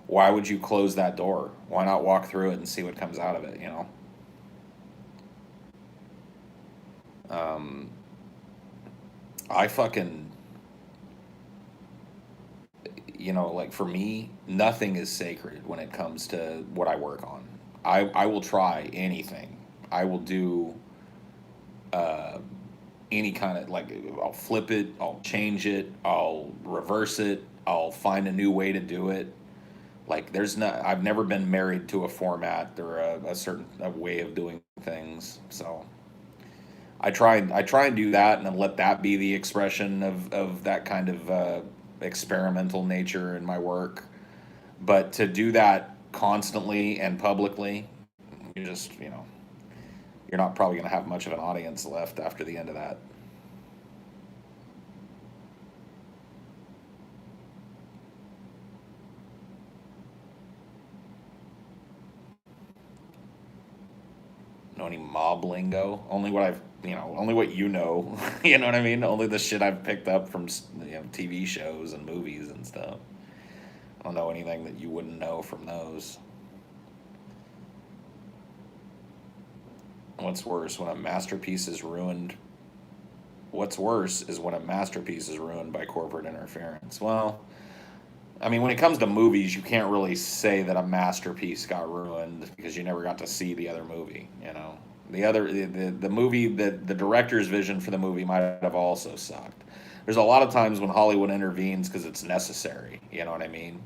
Why would you close that door? Why not walk through it and see what comes out of it, Um, I fucking, like for me, nothing is sacred when it comes to what I work on. I will try anything. I will do uh, any kind of like, I'll flip it, I'll change it, I'll reverse it, I'll find a new way to do it. Like there's not, I've never been married to a format or a certain way of doing things. So I try and do that and then let that be the expression of that kind of experimental nature in my work. But to do that constantly and publicly, you just, you're not probably going to have much of an audience left after the end of that. Know any mob lingo? Only what I've, only what you know. You know what I mean? Only the shit I've picked up from, TV shows and movies and stuff. I don't know anything that you wouldn't know from those. What's worse when a masterpiece is ruined? What's worse is when a masterpiece is ruined by corporate interference. Well, I mean, when it comes to movies, you can't really say that a masterpiece got ruined because you never got to see the other movie. The movie, the director's vision for the movie might have also sucked. There's a lot of times when Hollywood intervenes because it's necessary. You know what I mean?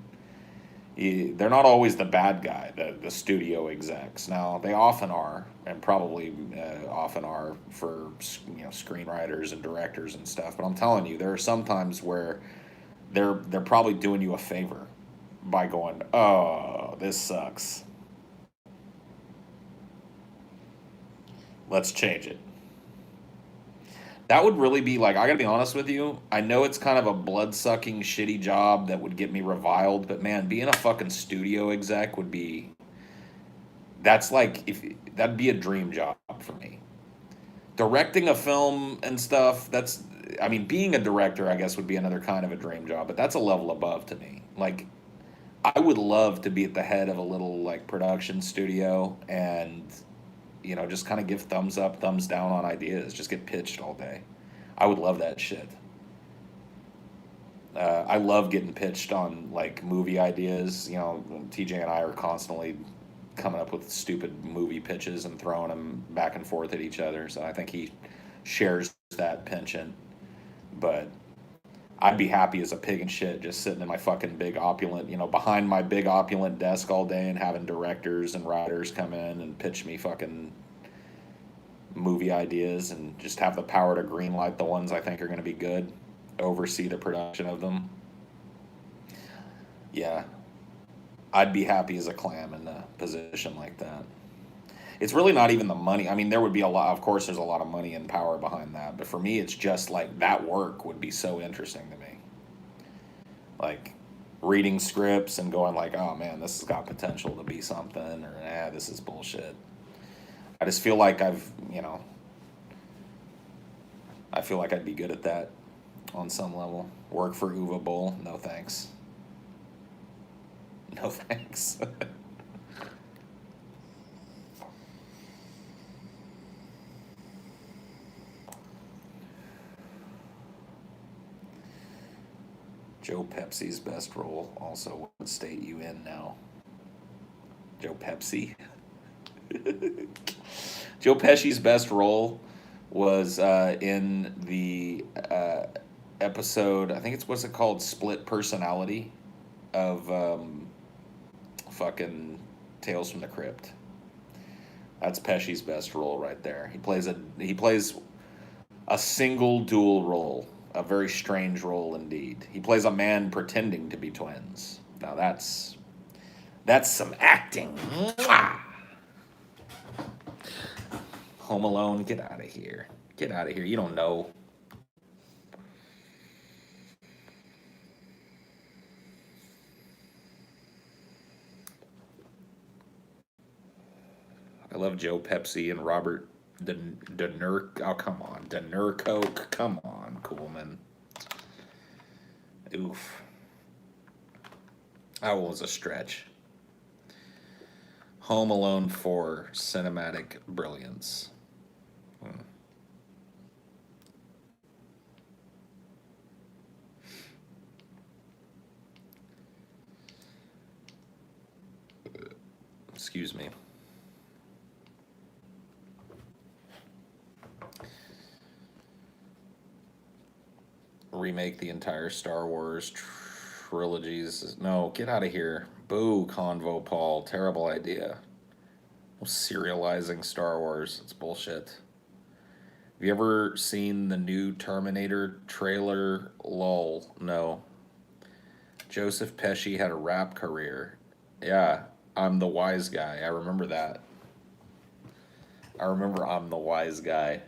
They're not always the bad guy, the studio execs. Now they often are, and probably often are for screenwriters and directors and stuff. But I'm telling you, there are some times where they're probably doing you a favor by going, "Oh, this sucks. Let's change it." That would really be like, I gotta be honest with you. I know it's kind of a blood sucking, shitty job that would get me reviled, but man, being a fucking studio exec would be. That's like, if that'd be a dream job for me. Directing a film and stuff, I mean, being a director, I guess, would be another kind of a dream job, but that's a level above to me. Like, I would love to be at the head of a little like production studio and just kind of give thumbs up, thumbs down on ideas, just get pitched all day. I would love that shit. I love getting pitched on like movie ideas. TJ and I are constantly coming up with stupid movie pitches and throwing them back and forth at each other. So I think he shares that penchant. But I'd be happy as a pig in shit just sitting in my fucking big opulent, behind my big opulent desk all day and having directors and writers come in and pitch me fucking movie ideas and just have the power to greenlight the ones I think are going to be good, oversee the production of them. Yeah, I'd be happy as a clam in a position like that. It's really not even the money. I mean, there would be a lot, of course, there's a lot of money and power behind that. But for me, it's just like that work would be so interesting to me. Like reading scripts and going like, oh man, this has got potential to be something, or this is bullshit. I just feel like I feel like I'd be good at that on some level. Work for Uva Bowl? No thanks. No thanks. Joe Pepsi's best role. Also, what state you in now? Joe Pepsi. Joe Pesci's best role was in the episode. I think it's what's it called? Split Personality of fucking Tales from the Crypt. That's Pesci's best role right there. He plays a single dual role, a very strange role indeed. He plays a man pretending to be twins. Now that's some acting. Mwah! Home Alone, get out of here. Get out of here. You don't know. I love Joe Pepsi and Robert Denurk. Oh, come on. Denurcoke. Come on, Coolman. Oof. That was a stretch. Home Alone 4, cinematic brilliance. Excuse me. Remake the entire Star Wars trilogies. No, get out of here. Boo, Convo Paul. Terrible idea. Serializing Star Wars. It's bullshit. Have you ever seen the new Terminator trailer? Lol. No. Joseph Pesci had a rap career. Yeah, I'm the wise guy. I remember that. I remember I'm the wise guy.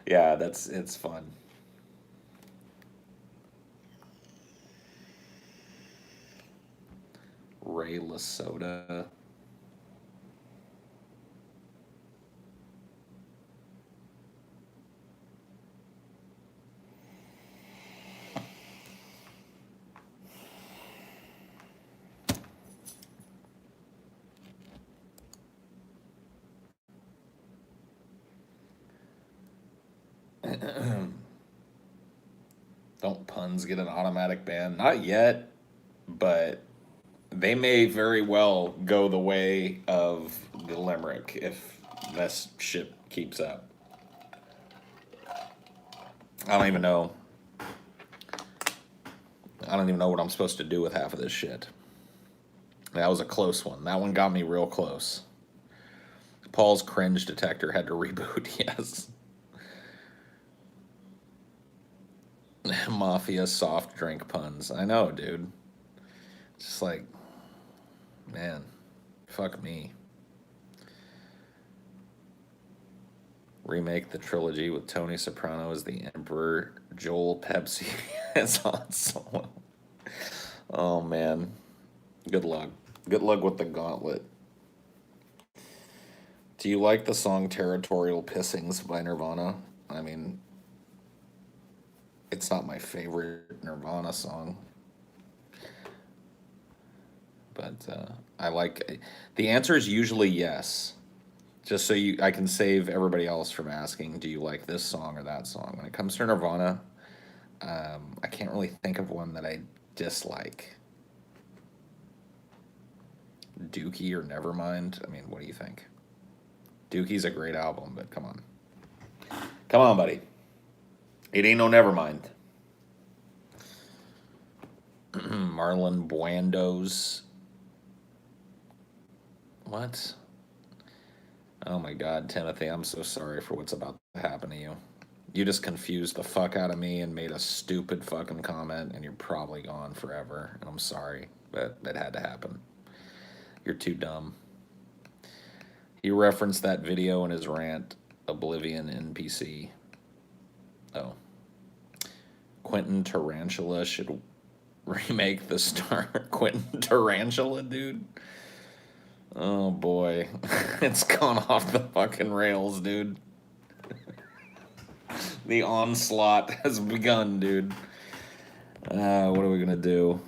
Yeah, it's fun. Ray Lasoda. Don't puns get an automatic ban? Not yet, but they may very well go the way of the Limerick if this shit keeps up. I don't even know. I don't even know what I'm supposed to do with half of this shit. That was a close one. That one got me real close. Paul's cringe detector had to reboot, yes. Mafia soft drink puns. I know, dude. Just like, man, fuck me. Remake the trilogy with Tony Soprano as the Emperor, Joel Pepsi as Han Solo. Oh, man. Good luck. Good luck with the gauntlet. Do you like the song Territorial Pissings by Nirvana? I mean, it's not my favorite Nirvana song. But I like... The answer is usually yes. Just so I can save everybody else from asking, do you like this song or that song? When it comes to Nirvana, I can't really think of one that I dislike. Dookie or Nevermind? I mean, what do you think? Dookie's a great album, but come on. Come on, buddy. It ain't no Nevermind. Marlon Brando's. What? Oh my God, Timothy, I'm so sorry for what's about to happen to you. You just confused the fuck out of me and made a stupid fucking comment, and you're probably gone forever. And I'm sorry, but that had to happen. You're too dumb. He referenced that video in his rant, Oblivion NPC. Oh. Quentin Tarantula should remake the star. Quentin Tarantula, dude? Oh boy. It's gone off the fucking rails, dude. The onslaught has begun, dude. What are we gonna do?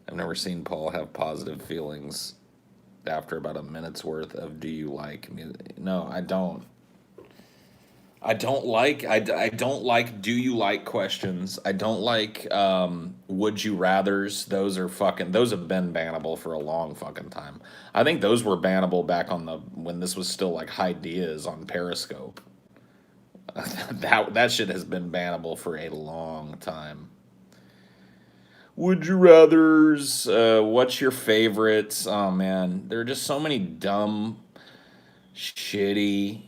I've never seen Paul have positive feelings after about a minute's worth of do you like music. No, I don't. I don't like do you like questions. I don't like would you rathers. Those have been bannable for a long fucking time. I think those were bannable back on when this was still like Highdeology on Periscope. That shit has been bannable for a long time. Would you rathers? What's your favorites? Oh man, there are just so many dumb, shitty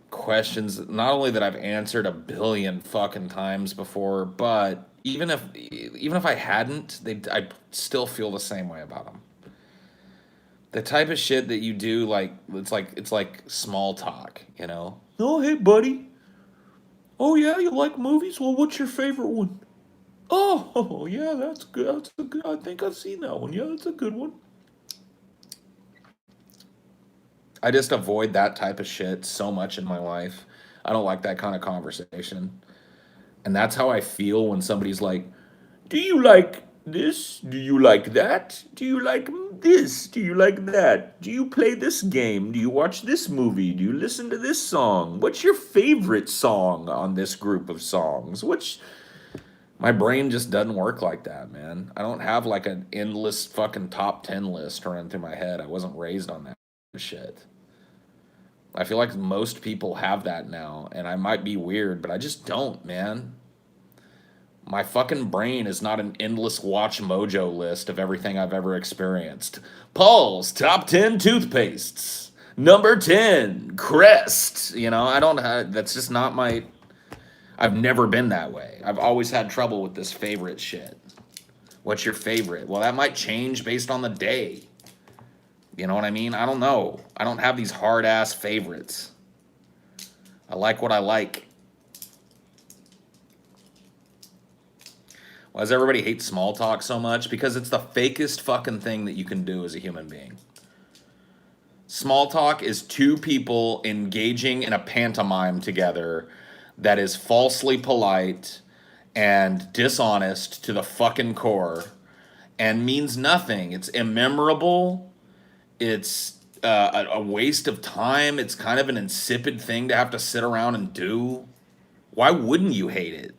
questions. Not only that I've answered a billion fucking times before, but even if I hadn't, I'd still feel the same way about them. The type of shit that you do, like it's like small talk, you know? Oh, hey, buddy. Oh, yeah, you like movies? Well, what's your favorite one? Oh, yeah, that's good. That's a good. I think I've seen that one. Yeah, that's a good one. I just avoid that type of shit so much in my life. I don't like that kind of conversation. And that's how I feel when somebody's like, "Do you like this? Do you like that? Do you like this? Do you like that? Do you play this game? Do you watch this movie? Do you listen to this song? What's your favorite song on this group of songs?" Which my brain just doesn't work like that, man. I don't have like an endless fucking top 10 list running through my head. I wasn't raised on that shit. I feel like most people have that now, and I might be weird, but I just don't, man. My fucking brain is not an endless watch mojo list of everything I've ever experienced. Paul's top 10 toothpastes. Number 10, Crest. You know, I don't have, that's just not my, I've never been that way. I've always had trouble with this favorite shit. What's your favorite? Well, that might change based on the day. You know what I mean? I don't know. I don't have these hard ass favorites. I like what I like. Why does everybody hate small talk so much? Because it's the fakest fucking thing that you can do as a human being. Small talk is two people engaging in a pantomime together that is falsely polite and dishonest to the fucking core and means nothing. It's immemorable. It's a waste of time. It's kind of an insipid thing to have to sit around and do. Why wouldn't you hate it?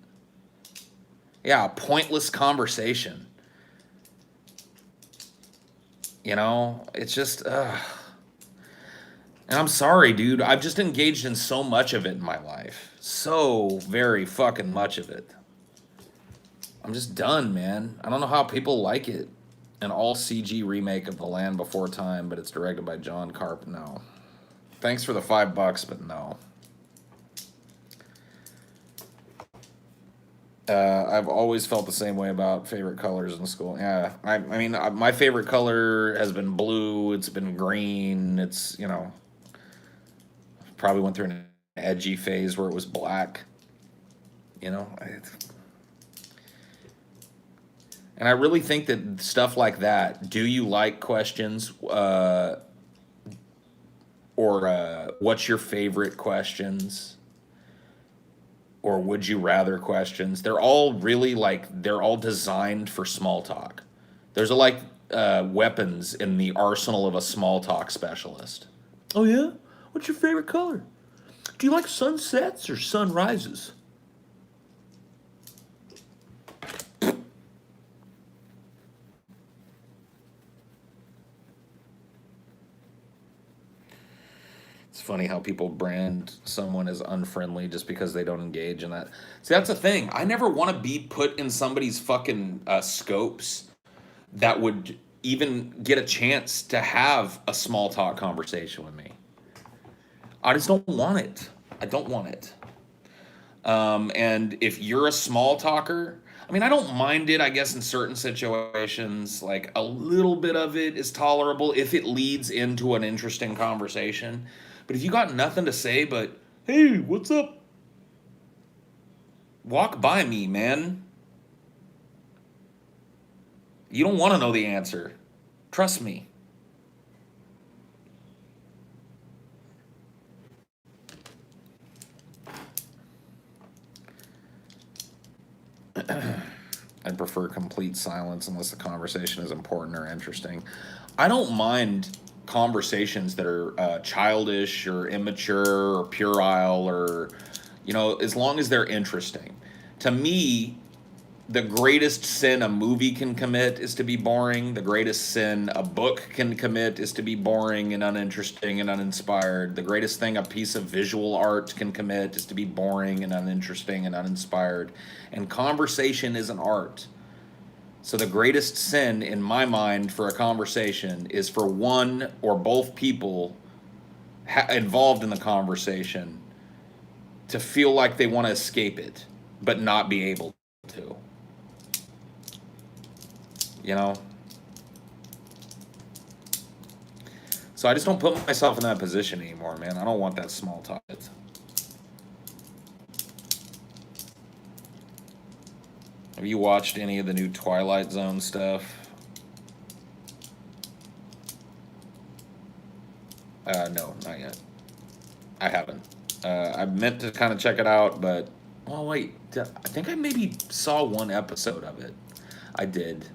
Yeah, a pointless conversation. You know, it's just, and I'm sorry, dude. I've just engaged in so much of it in my life. So very fucking much of it. I'm just done, man. I don't know how people like it. An all CG remake of The Land Before Time, but it's directed by John Carp. No. Thanks for the $5, but no. I've always felt the same way about favorite colors in school. Yeah, I mean, my favorite color has been blue. It's been green. It's, you know, probably went through an edgy phase where it was black. You know, and I really think that stuff like that. Do you like questions? Or what's your favorite questions? Or would you rather questions? They're all really like they're all designed for small talk. There's a like weapons in the arsenal of a small talk specialist. Oh yeah? What's your favorite color? Do you like sunsets or sunrises? It's funny how people brand someone as unfriendly just because they don't engage in that. See, that's the thing. I never want to be put in somebody's fucking scopes that would even get a chance to have a small talk conversation with me. I just don't want it. I don't want it. And if you're a small talker, I mean, I don't mind it, I guess, in certain situations. Like a little bit of it is tolerable if it leads into an interesting conversation. But if you got nothing to say but, hey, what's up? Walk by me, man. You don't want to know the answer. Trust me. I'd prefer complete silence unless the conversation is important or interesting. I don't mind conversations that are childish or immature or puerile or, you know, as long as they're interesting. To me, the greatest sin a movie can commit is to be boring. The greatest sin a book can commit is to be boring and uninteresting and uninspired. The greatest thing a piece of visual art can commit is to be boring and uninteresting and uninspired. And conversation is an art. So the greatest sin in my mind for a conversation is for one or both people involved in the conversation to feel like they want to escape it, but not be able to. You know? So I just don't put myself in that position anymore, man. I don't want that small talk. Have you watched any of the new Twilight Zone stuff? No, not yet. I haven't. I meant to kind of check it out, but oh wait, I think I maybe saw one episode of it. I did.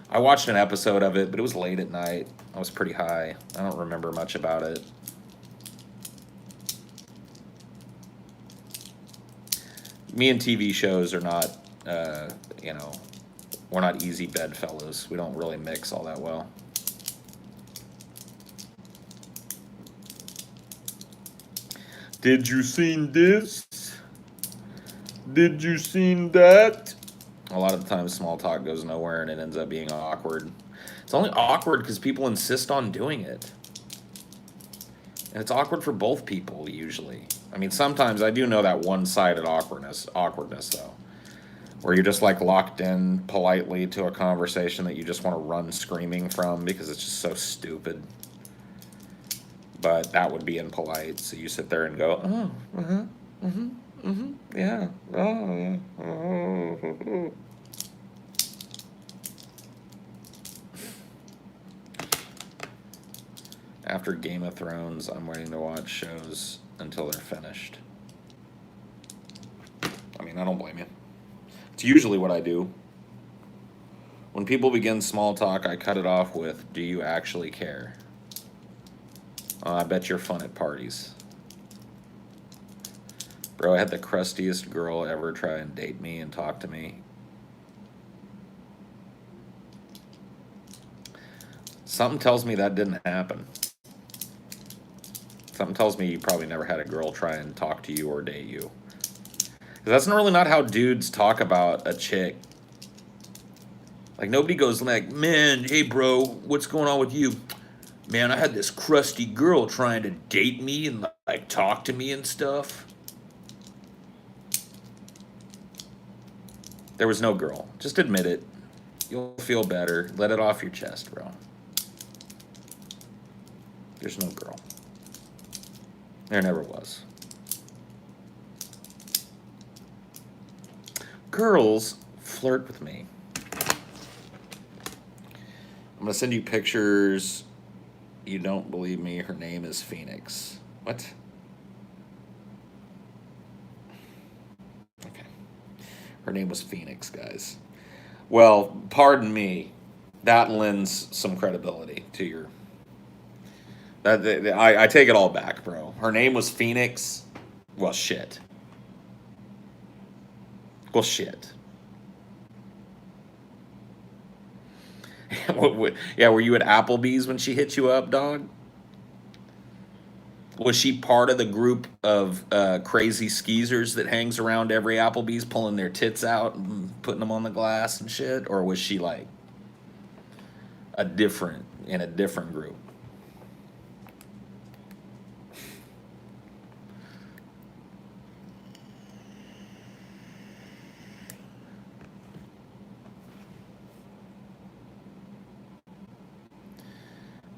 I watched an episode of it, but it was late at night. I was pretty high. I don't remember much about it. Me and TV shows are not, you know, we're not easy bedfellows. We don't really mix all that well. Did you seen this? Did you seen that? A lot of the time, small talk goes nowhere and it ends up being awkward. It's only awkward because people insist on doing it. And it's awkward for both people, usually. I mean, sometimes I do know that one-sided awkwardness though. Where you're just like locked in politely to a conversation that you just want to run screaming from because it's just so stupid. But that would be impolite, so you sit there and go, oh, yeah, oh, yeah, oh. After Game of Thrones, I'm waiting to watch shows until they're finished. I mean, I don't blame you. It's usually what I do. When people begin small talk, I cut it off with, do you actually care? I bet you're fun at parties. Bro, I had the crustiest girl ever try and date me and talk to me. Something tells me that didn't happen. Something tells me you probably never had a girl try and talk to you or date you. 'Cause that's really not how dudes talk about a chick. Like, nobody goes like, man, hey, bro, what's going on with you? Man, I had this crusty girl trying to date me and, like, talk to me and stuff. There was no girl. Just admit it. You'll feel better. Let it off your chest, bro. There's no girl. There never was. Girls flirt with me. I'm going to send you pictures. You don't believe me. Her name is Phoenix. What? Okay. Her name was Phoenix, guys. Well, pardon me. That lends some credibility to your... I take it all back, bro. Her name was Phoenix. Well, shit. Well, shit. Yeah, were you at Applebee's when she hit you up, dog? Was she part of the group of crazy skeezers that hangs around every Applebee's pulling their tits out and putting them on the glass and shit? Or was she like in a different group?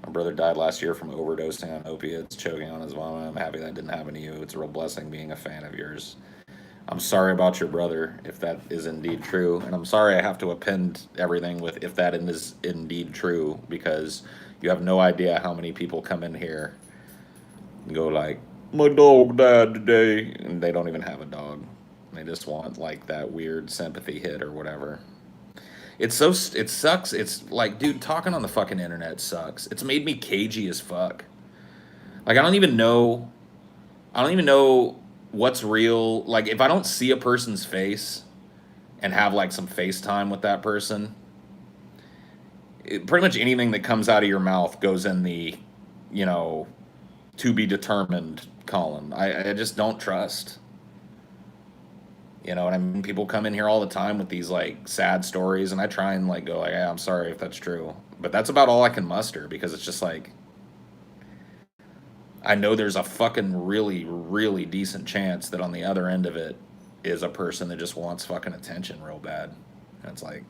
My brother died last year from overdosing on opiates, choking on his vomit. I'm happy that didn't happen to you. It's a real blessing being a fan of yours. I'm sorry about your brother, if that is indeed true. And I'm sorry I have to append everything with if that is indeed true, because you have no idea how many people come in here and go like, my dog died today. And they don't even have a dog. They just want like that weird sympathy hit or whatever. It sucks. It's like, dude, talking on the fucking internet sucks. It's made me cagey as fuck. Like, I don't even know what's real. Like, if I don't see a person's face and have like some FaceTime with that person, pretty much anything that comes out of your mouth goes in the, to be determined column. I just don't trust. You know what I mean? People come in here all the time with these like sad stories, and I try and like go like, yeah, I'm sorry if that's true, but that's about all I can muster, because it's just like, I know there's a fucking really, really decent chance that on the other end of it is a person that just wants fucking attention real bad. And it's like,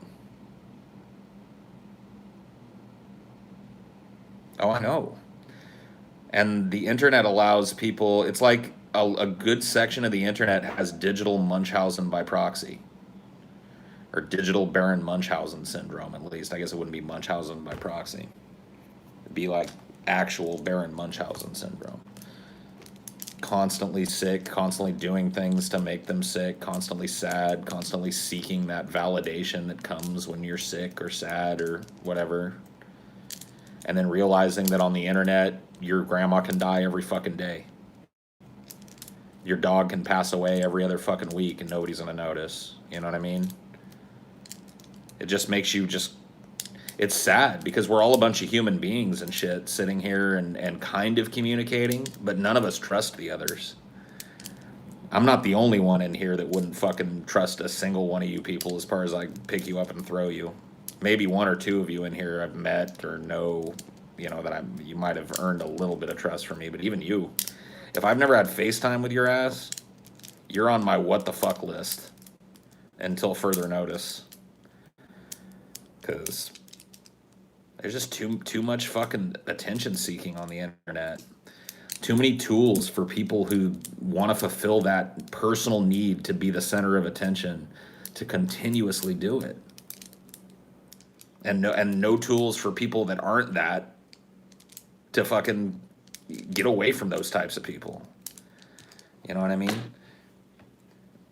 oh, I know. And the internet allows people, it's like a good section of the internet has digital Munchausen by proxy, or digital Baron Munchausen syndrome, at least. I guess it wouldn't be Munchausen by proxy. It'd be like actual Baron Munchausen syndrome. Constantly sick, constantly doing things to make them sick, constantly sad, constantly seeking that validation that comes when you're sick or sad or whatever. And then realizing that on the internet, your grandma can die every fucking day. Your dog can pass away every other fucking week and nobody's gonna notice. You know what I mean? It just makes you just. It's sad because we're all a bunch of human beings and shit sitting here and kind of communicating, but none of us trust the others. I'm not the only one in here that wouldn't fucking trust a single one of you people as far as I pick you up and throw you. Maybe one or two of you in here I've met or know, you know, that you might have earned a little bit of trust from me, but even you, if I've never had FaceTime with your ass, you're on my what the fuck list until further notice. Because there's just too much fucking attention seeking on the internet. Too many tools for people who want to fulfill that personal need to be the center of attention to continuously do it. And no tools for people that aren't that to fucking get away from those types of people. You know what I mean?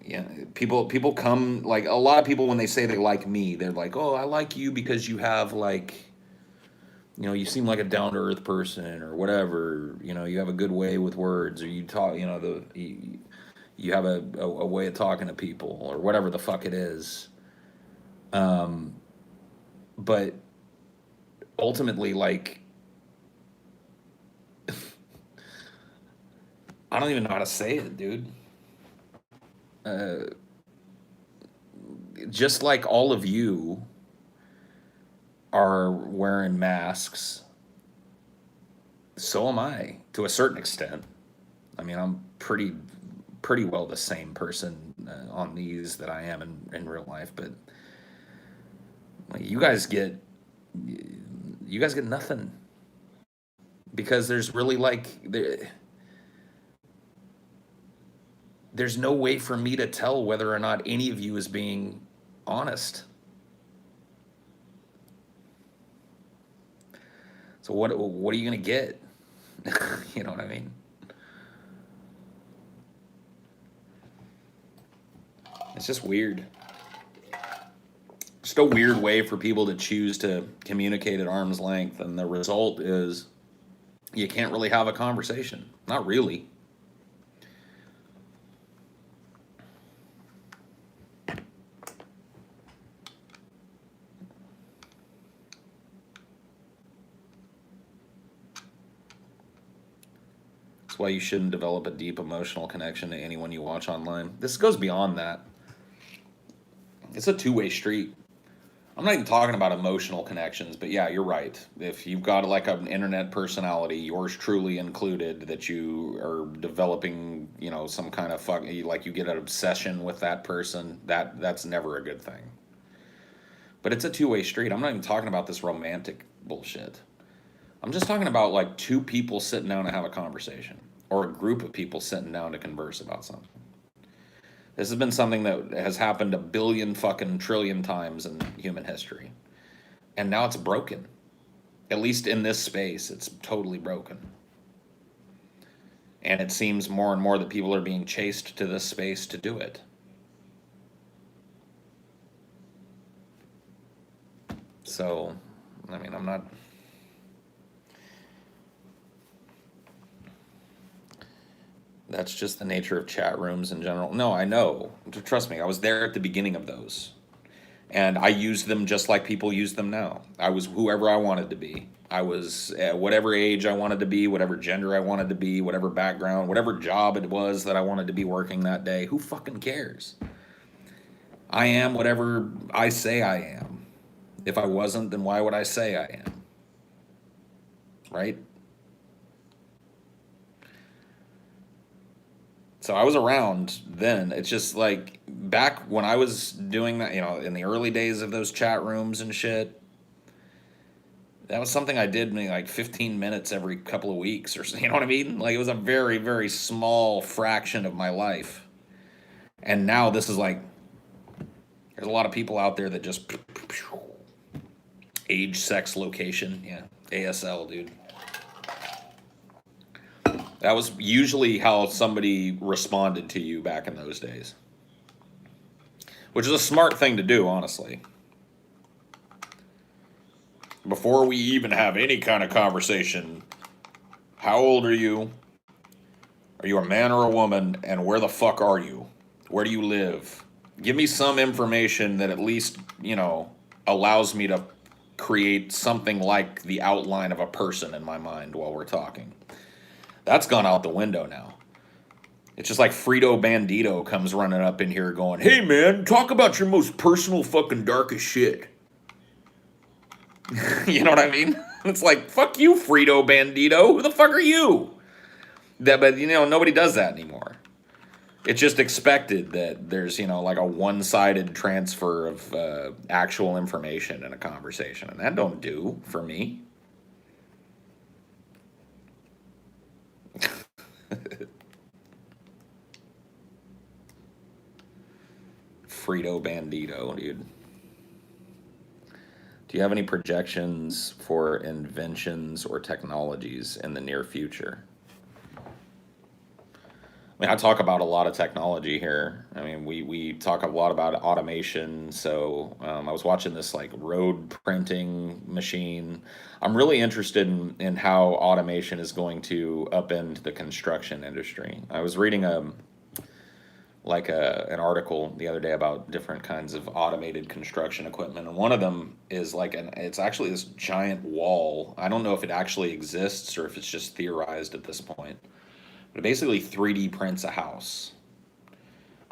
Yeah, people come, like, a lot of people when they say they like me, they're like, "Oh, I like you because you have, like, you know, you seem like a down to earth person or whatever, you know, you have a good way with words, or you talk, you know, you have a way of talking to people or whatever the fuck it is." But ultimately, like, I don't even know how to say it, dude. Just like all of you are wearing masks, so am I to a certain extent. I mean, I'm pretty well the same person on these that I am in real life, but like, you guys get nothing because there's really like there's no way for me to tell whether or not any of you is being honest. So what are you gonna get? You know what I mean? It's just weird. Just a weird way for people to choose to communicate at arm's length, and the result is you can't really have a conversation. Not really. That's why you shouldn't develop a deep emotional connection to anyone you watch online. This goes beyond that. It's a two-way street. I'm not even talking about emotional connections, but yeah, you're right. If you've got like an internet personality, yours truly included, that you are developing, you know, some kind of like you get an obsession with that person, that's never a good thing. But it's a two-way street. I'm not even talking about this romantic bullshit. I'm just talking about like two people sitting down to have a conversation, or a group of people sitting down to converse about something. This has been something that has happened a billion fucking trillion times in human history. And now it's broken. At least in this space, it's totally broken. And it seems more and more that people are being chased to this space to do it. So, I mean, I'm not. That's just the nature of chat rooms in general. No, I know. Trust me, I was there at the beginning of those. And I used them just like people use them now. I was whoever I wanted to be. I was at whatever age I wanted to be, whatever gender I wanted to be, whatever background, whatever job it was that I wanted to be working that day. Who fucking cares? I am whatever I say I am. If I wasn't, then why would I say I am? Right? So I was around then. It's just like back when I was doing that, you know, in the early days of those chat rooms and shit, That was something I did maybe like 15 minutes every couple of weeks or so, you know what I mean? Like it was a very, very small fraction of my life. And now this is like, there's a lot of people out there that just age, sex, location. Yeah. ASL, dude. That was usually how somebody responded to you back in those days, which is a smart thing to do, honestly. Before we even have any kind of conversation, how old are you? Are you a man or a woman? And where the fuck are you? Where do you live? Give me some information that at least, allows me to create something like the outline of a person in my mind while we're talking. That's gone out the window now. It's just like Frito Bandito comes running up in here going, "Hey man, talk about your most personal fucking darkest shit." You know what I mean? It's like, fuck you, Frito Bandito. Who the fuck are you? But nobody does that anymore. It's just expected that there's, like a one-sided transfer of actual information in a conversation, and that don't do for me. Frito Bandito, dude. Do you have any projections for inventions or technologies in the near future? I mean, I talk about a lot of technology here. I mean, we talk a lot about automation. So I was watching this like road printing machine. I'm really interested in how automation is going to upend the construction industry. I was reading an article the other day about different kinds of automated construction equipment, and one of them is it's actually this giant wall. I don't know if it actually exists or if it's just theorized at this point, but it basically 3D prints a house,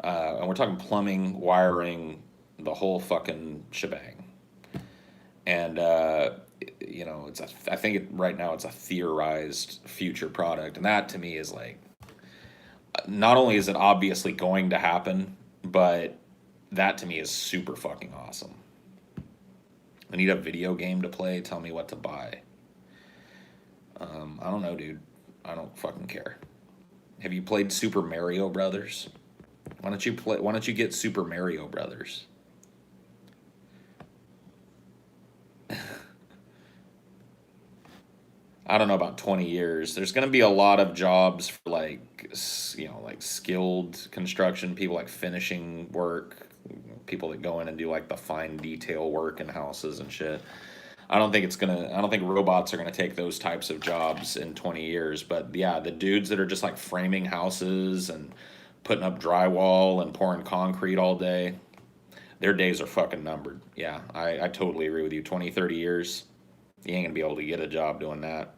and we're talking plumbing, wiring, the whole fucking shebang. And I think right now it's a theorized future product, and that to me is like, not only is it obviously going to happen, but that to me is super fucking awesome. I need a video game to play. Tell me what to buy. I don't know, dude. I don't fucking care. Have you played Super Mario Brothers? Why don't you get Super Mario Brothers? I don't know, about 20 years. There's going to be a lot of jobs for like skilled construction people, like finishing work, people that go in and do like the fine detail work in houses and shit. I don't think robots are gonna take those types of jobs in 20 years. But yeah, the dudes that are just like framing houses and putting up drywall and pouring concrete all day, their days are fucking numbered. Yeah, I totally agree with you. 20, 30 years, you ain't gonna be able to get a job doing that.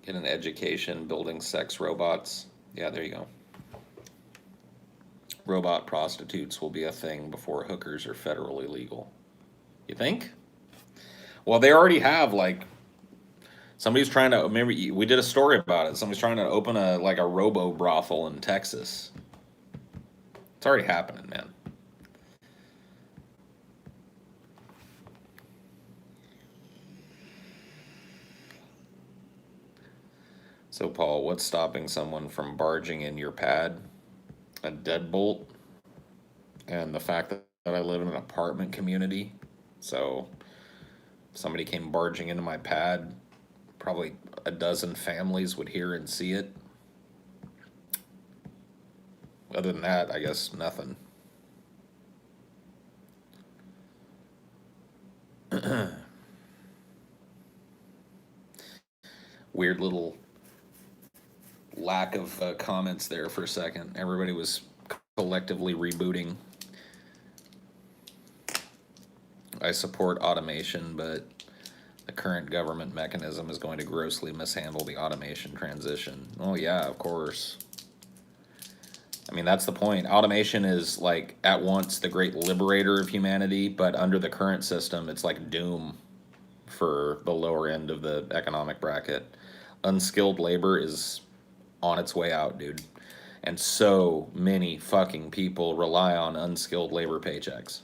Get an education building sex robots. Yeah, there you go. Robot prostitutes will be a thing before hookers are federally legal. You think? Well, they already have like somebody's trying to. Remember, we did a story about it. Somebody's trying to open a robo brothel in Texas. It's already happening, man. So, Paul, what's stopping someone from barging in your pad? A deadbolt, and the fact that I live in an apartment community. So, if somebody came barging into my pad, probably a dozen families would hear and see it. Other than that, I guess nothing. Weird little lack of comments there for a second. Everybody was collectively rebooting. I support automation, but the current government mechanism is going to grossly mishandle the automation transition. Oh, yeah, of course. I mean, that's the point. Automation is like at once the great liberator of humanity, but under the current system, it's like doom. for the lower end of the economic bracket. Unskilled labor is on its way out, dude. And so many fucking people rely on unskilled labor paychecks.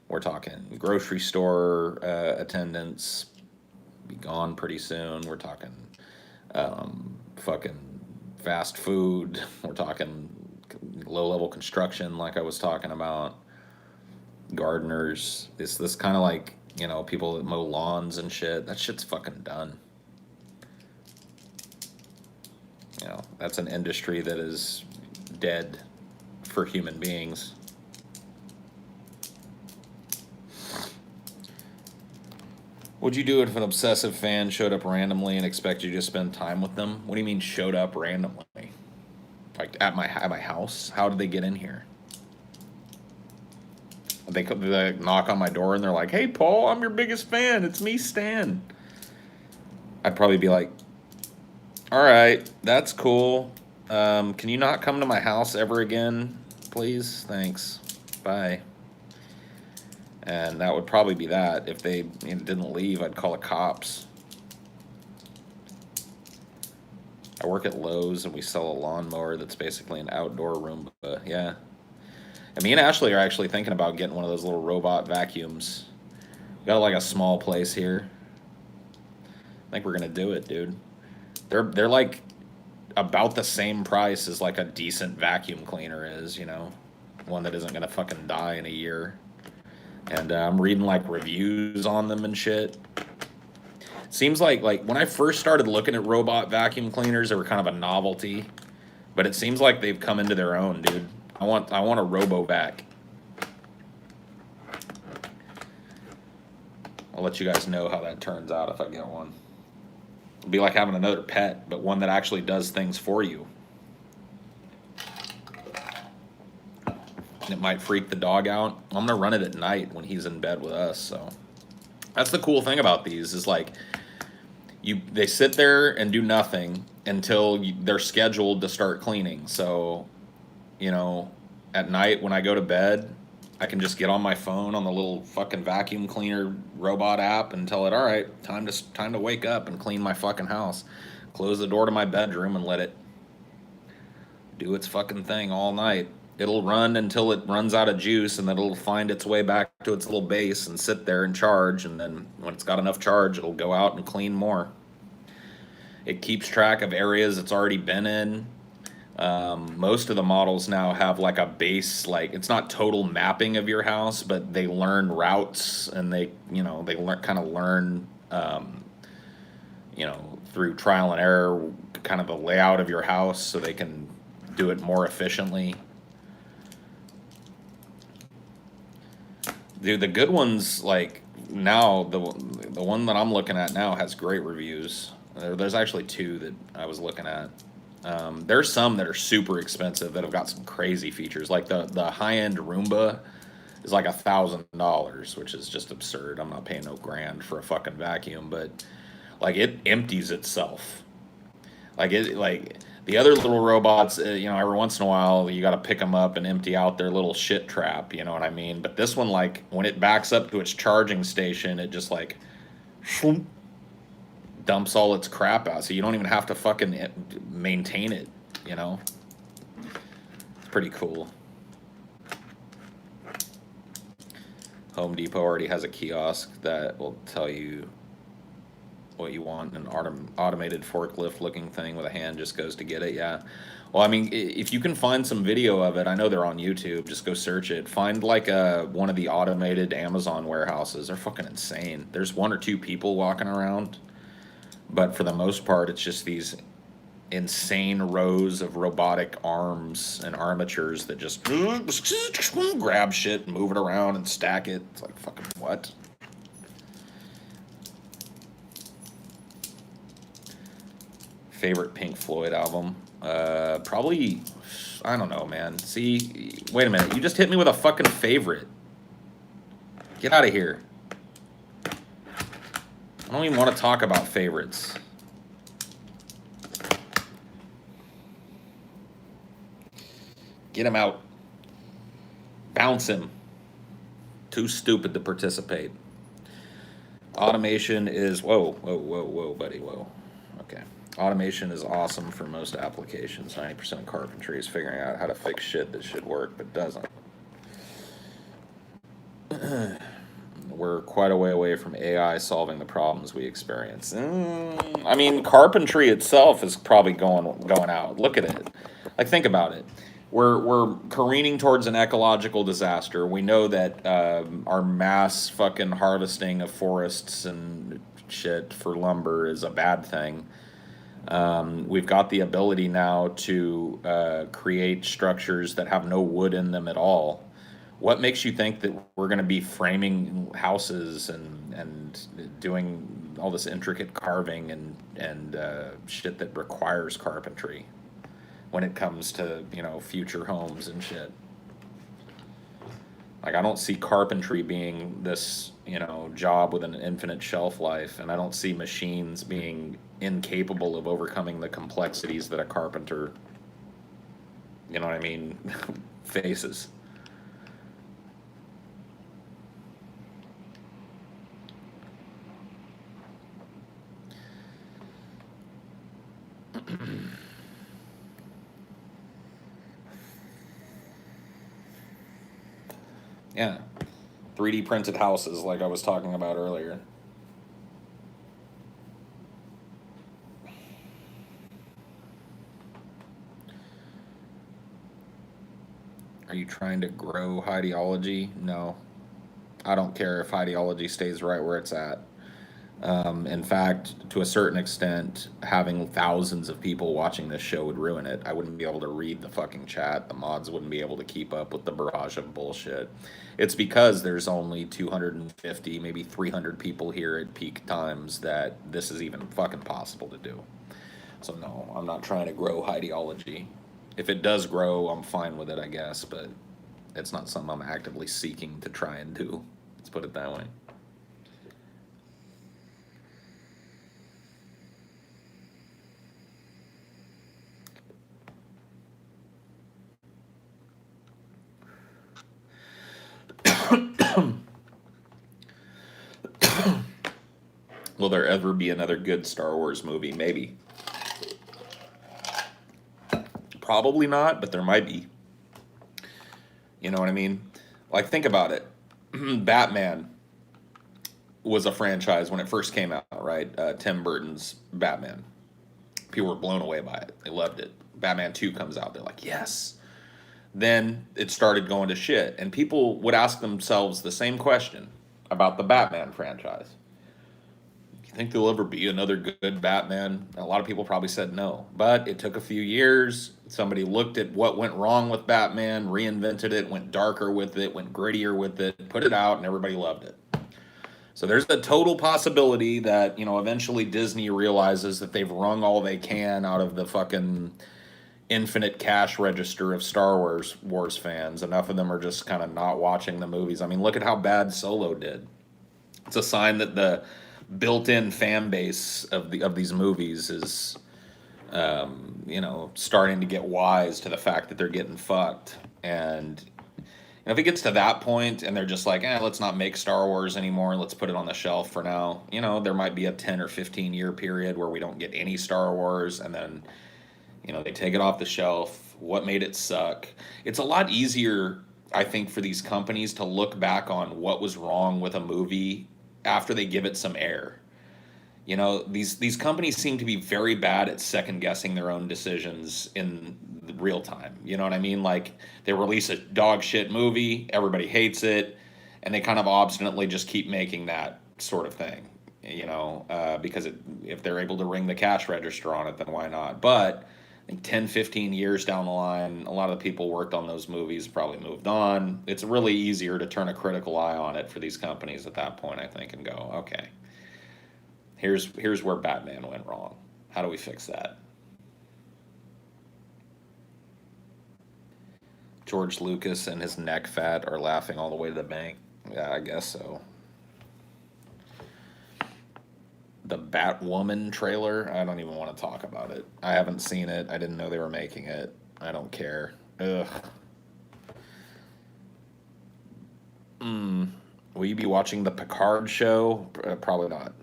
We're talking grocery store attendants, be gone pretty soon. We're talking fucking fast food. We're talking low level construction, like I was talking about. Gardeners. This kind of like, you know, people that mow lawns and shit. That shit's fucking done. You know, that's an industry that is dead for human beings. What'd you do if an obsessive fan showed up randomly and expected you to spend time with them? What do you mean showed up randomly? Like at my house? How did they get in here? They knock on my door and they're like, "Hey, Paul, I'm your biggest fan. It's me, Stan." I'd probably be like, "All right, that's cool. Can you not come to my house ever again, please? Thanks. Bye." And that would probably be that. If they didn't leave, I'd call the cops. I work at Lowe's and we sell a lawnmower that's basically an outdoor Roomba. Yeah. And me and Ashley are actually thinking about getting one of those little robot vacuums. We got like a small place here. I think we're gonna do it, dude. They're like about the same price as like a decent vacuum cleaner is, you know, one that isn't gonna fucking die in a year. And I'm reading like reviews on them and shit. Seems like when I first started looking at robot vacuum cleaners, they were kind of a novelty, but it seems like they've come into their own, dude. I want a RoboVac. I'll let you guys know how that turns out if I get one. It'll be like having another pet, but one that actually does things for you. It might freak the dog out. I'm gonna run it at night when he's in bed with us. So that's the cool thing about these is like they sit there and do nothing until they're scheduled to start cleaning. So, you know, at night when I go to bed, I can just get on my phone on the little fucking vacuum cleaner robot app and tell it, "All right, time to wake up and clean my fucking house." Close the door to my bedroom and let it do its fucking thing all night. It'll run until it runs out of juice, and then it'll find its way back to its little base and sit there and charge, and then when it's got enough charge, it'll go out and clean more. It keeps track of areas it's already been in. Most of the models now have like a base, like it's not total mapping of your house, but they learn routes and they learn, through trial and error, kind of the layout of your house so they can do it more efficiently. Dude, the good ones, like now, the one that I'm looking at now has great reviews. There's actually two that I was looking at. There's some that are super expensive that have got some crazy features. Like the high-end Roomba is like $1,000, which is just absurd. I'm not paying no grand for a fucking vacuum, but like it empties itself. Like the other little robots, every once in a while you got to pick them up and empty out their little shit trap. You know what I mean? But this one, like when it backs up to its charging station, it just like dumps all its crap out, so you don't even have to fucking maintain it. You know, it's pretty cool. Home Depot already has a kiosk that will tell you what you want. An automated forklift looking thing with a hand just goes to get it. Yeah. Well, I mean, if you can find some video of it, I know they're on YouTube. Just go search it. Find like one of the automated Amazon warehouses. They're fucking insane. There's one or two people walking around, but for the most part, it's just these insane rows of robotic arms and armatures that just grab shit and move it around and stack it. It's like, fucking what? Favorite Pink Floyd album? Probably, I don't know, man. See, wait a minute. You just hit me with a fucking favorite. Get out of here. I don't even want to talk about favorites. Get him out. Bounce him. Too stupid to participate. Automation is whoa, buddy, whoa. Okay. Automation is awesome for most applications. 90% of carpentry is figuring out how to fix shit that should work but doesn't. We're quite a way away from AI solving the problems we experience. I mean, carpentry itself is probably going out. Look at it. Like, think about it. We're careening towards an ecological disaster. We know that our mass fucking harvesting of forests and shit for lumber is a bad thing. We've got the ability now to create structures that have no wood in them at all. What makes you think that we're going to be framing houses and doing all this intricate carving and shit that requires carpentry when it comes to, future homes and shit? Like, I don't see carpentry being this, job with an infinite shelf life, and I don't see machines being incapable of overcoming the complexities that a carpenter, you know what I mean, faces. Yeah. 3D printed houses, like I was talking about earlier. Are you trying to grow Highdeology? No. I don't care if Highdeology stays right where it's at. In fact, to a certain extent, having thousands of people watching this show would ruin it. I wouldn't be able to read the fucking chat. The mods wouldn't be able to keep up with the barrage of bullshit. It's because there's only 250, maybe 300 people here at peak times that this is even fucking possible to do. So no, I'm not trying to grow Highdeology. If it does grow, I'm fine with it, I guess, but it's not something I'm actively seeking to try and do. Let's put it that way. Will there ever be another good Star Wars movie? Maybe. Probably not, but there might be. You know what I mean? Like, think about it. Batman was a franchise when it first came out, right? Tim Burton's Batman. People were blown away by it. They loved it. Batman 2 comes out. They're like, yes. Then it started going to shit. And people would ask themselves the same question about the Batman franchise. You think there'll ever be another good Batman? A lot of people probably said no. But it took a few years. Somebody looked at what went wrong with Batman, reinvented it, went darker with it, went grittier with it, put it out, and everybody loved it. So there's the total possibility that, eventually Disney realizes that they've wrung all they can out of the fucking infinite cash register of Star Wars fans. Enough of them are just kind of not watching the movies. I mean, look at how bad Solo did. It's a sign that the built-in fan base of these movies is starting to get wise to the fact that they're getting fucked. And if it gets to that point and they're just like, let's not make Star Wars anymore, let's put it on the shelf for now. There might be a 10 or 15 year period where we don't get any Star Wars, and then they take it off the shelf. What made it suck? It's a lot easier, I think, for these companies to look back on what was wrong with a movie after they give it some air. These companies seem to be very bad at second guessing their own decisions in real time. You know what I mean? Like, they release a dog shit movie, everybody hates it, and they kind of obstinately just keep making that sort of thing. Because if they're able to ring the cash register on it, then why not? But I think 10, 15 years down the line, a lot of the people worked on those movies probably moved on. It's really easier to turn a critical eye on it for these companies at that point, I think, and go, okay, here's where Batman went wrong. How do we fix that? George Lucas and his neck fat are laughing all the way to the bank. Yeah, I guess so. The Batwoman trailer, I don't even want to talk about it. I haven't seen it. I didn't know they were making it. I don't care. Ugh. Will you be watching the Picard show? Probably not.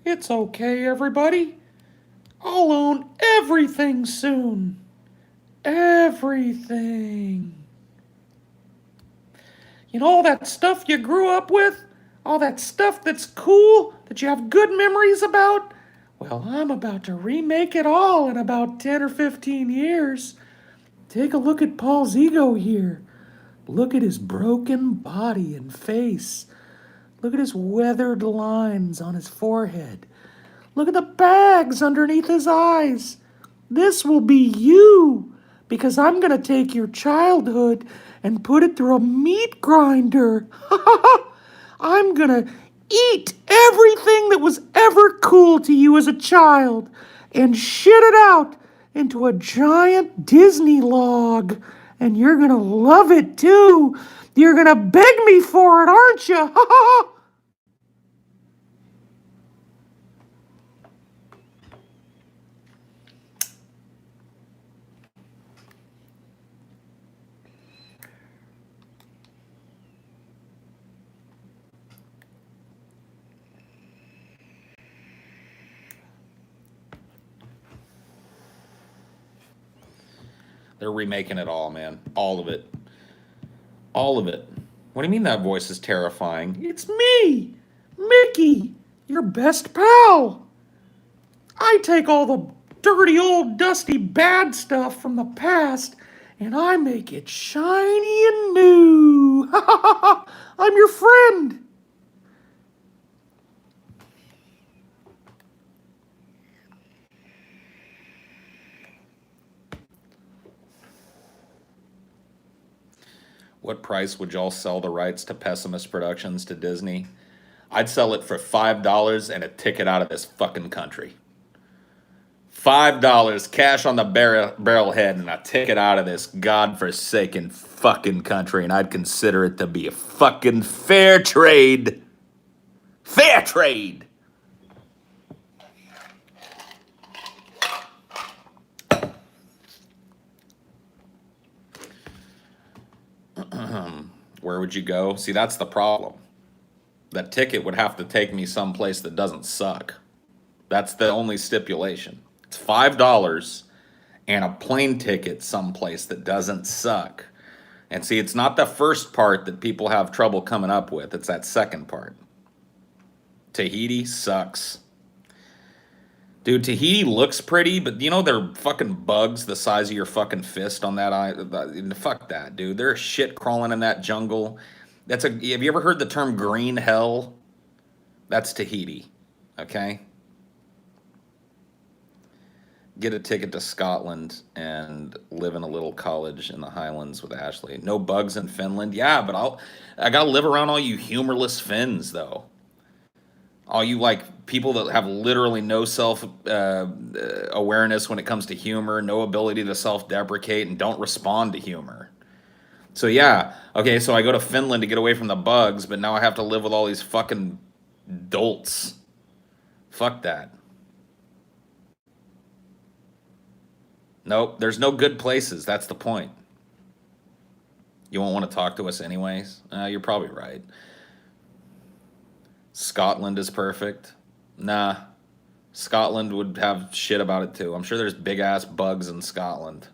It's okay, everybody. I'll own everything soon. Everything. You know, all that stuff you grew up with? All that stuff that's cool, that you have good memories about? Well, I'm about to remake it all in about 10 or 15 years. Take a look at Paul's ego here. Look at his broken body and face. Look at his weathered lines on his forehead. Look at the bags underneath his eyes. This will be you, because I'm going to take your childhood and put it through a meat grinder. I'm going to eat everything that was ever cool to you as a child and shit it out into a giant Disney log. And you're going to love it too. You're going to beg me for it, aren't you? They're remaking it all, man. All of it. All of it. What do you mean that voice is terrifying? It's me, Mickey, your best pal. I take all the dirty, old, dusty, bad stuff from the past and I make it shiny and new. I'm your friend. What price would y'all sell the rights to Pessimist Productions to Disney? I'd sell it for $5 and a ticket out of this fucking country. $5 cash on the barrel head and a ticket out of this godforsaken fucking country, and I'd consider it to be a fucking fair trade. Fair trade. Where would you go? See, that's the problem. That ticket would have to take me someplace that doesn't suck. That's the only stipulation. It's $5 and a plane ticket someplace that doesn't suck. And see, it's not the first part that people have trouble coming up with. It's that second part. Tahiti sucks. Dude, Tahiti looks pretty, but you know they're fucking bugs the size of your fucking fist on that eye. Fuck that, dude. There's shit crawling in that jungle. Have you ever heard the term green hell? That's Tahiti. Okay? Get a ticket to Scotland and live in a little college in the Highlands with Ashley. No bugs in Finland? Yeah, but I gotta live around all you humorless Finns, though. All you like people that have literally no self awareness when it comes to humor, no ability to self-deprecate, and don't respond to humor. So yeah, okay, so I go to Finland to get away from the bugs, but now I have to live with all these fucking dolts. Fuck that. Nope, there's no good places. That's the point. You won't want to talk to us anyways? You're probably right. Scotland is perfect. Nah, Scotland would have shit about it too. I'm sure there's big ass bugs in Scotland.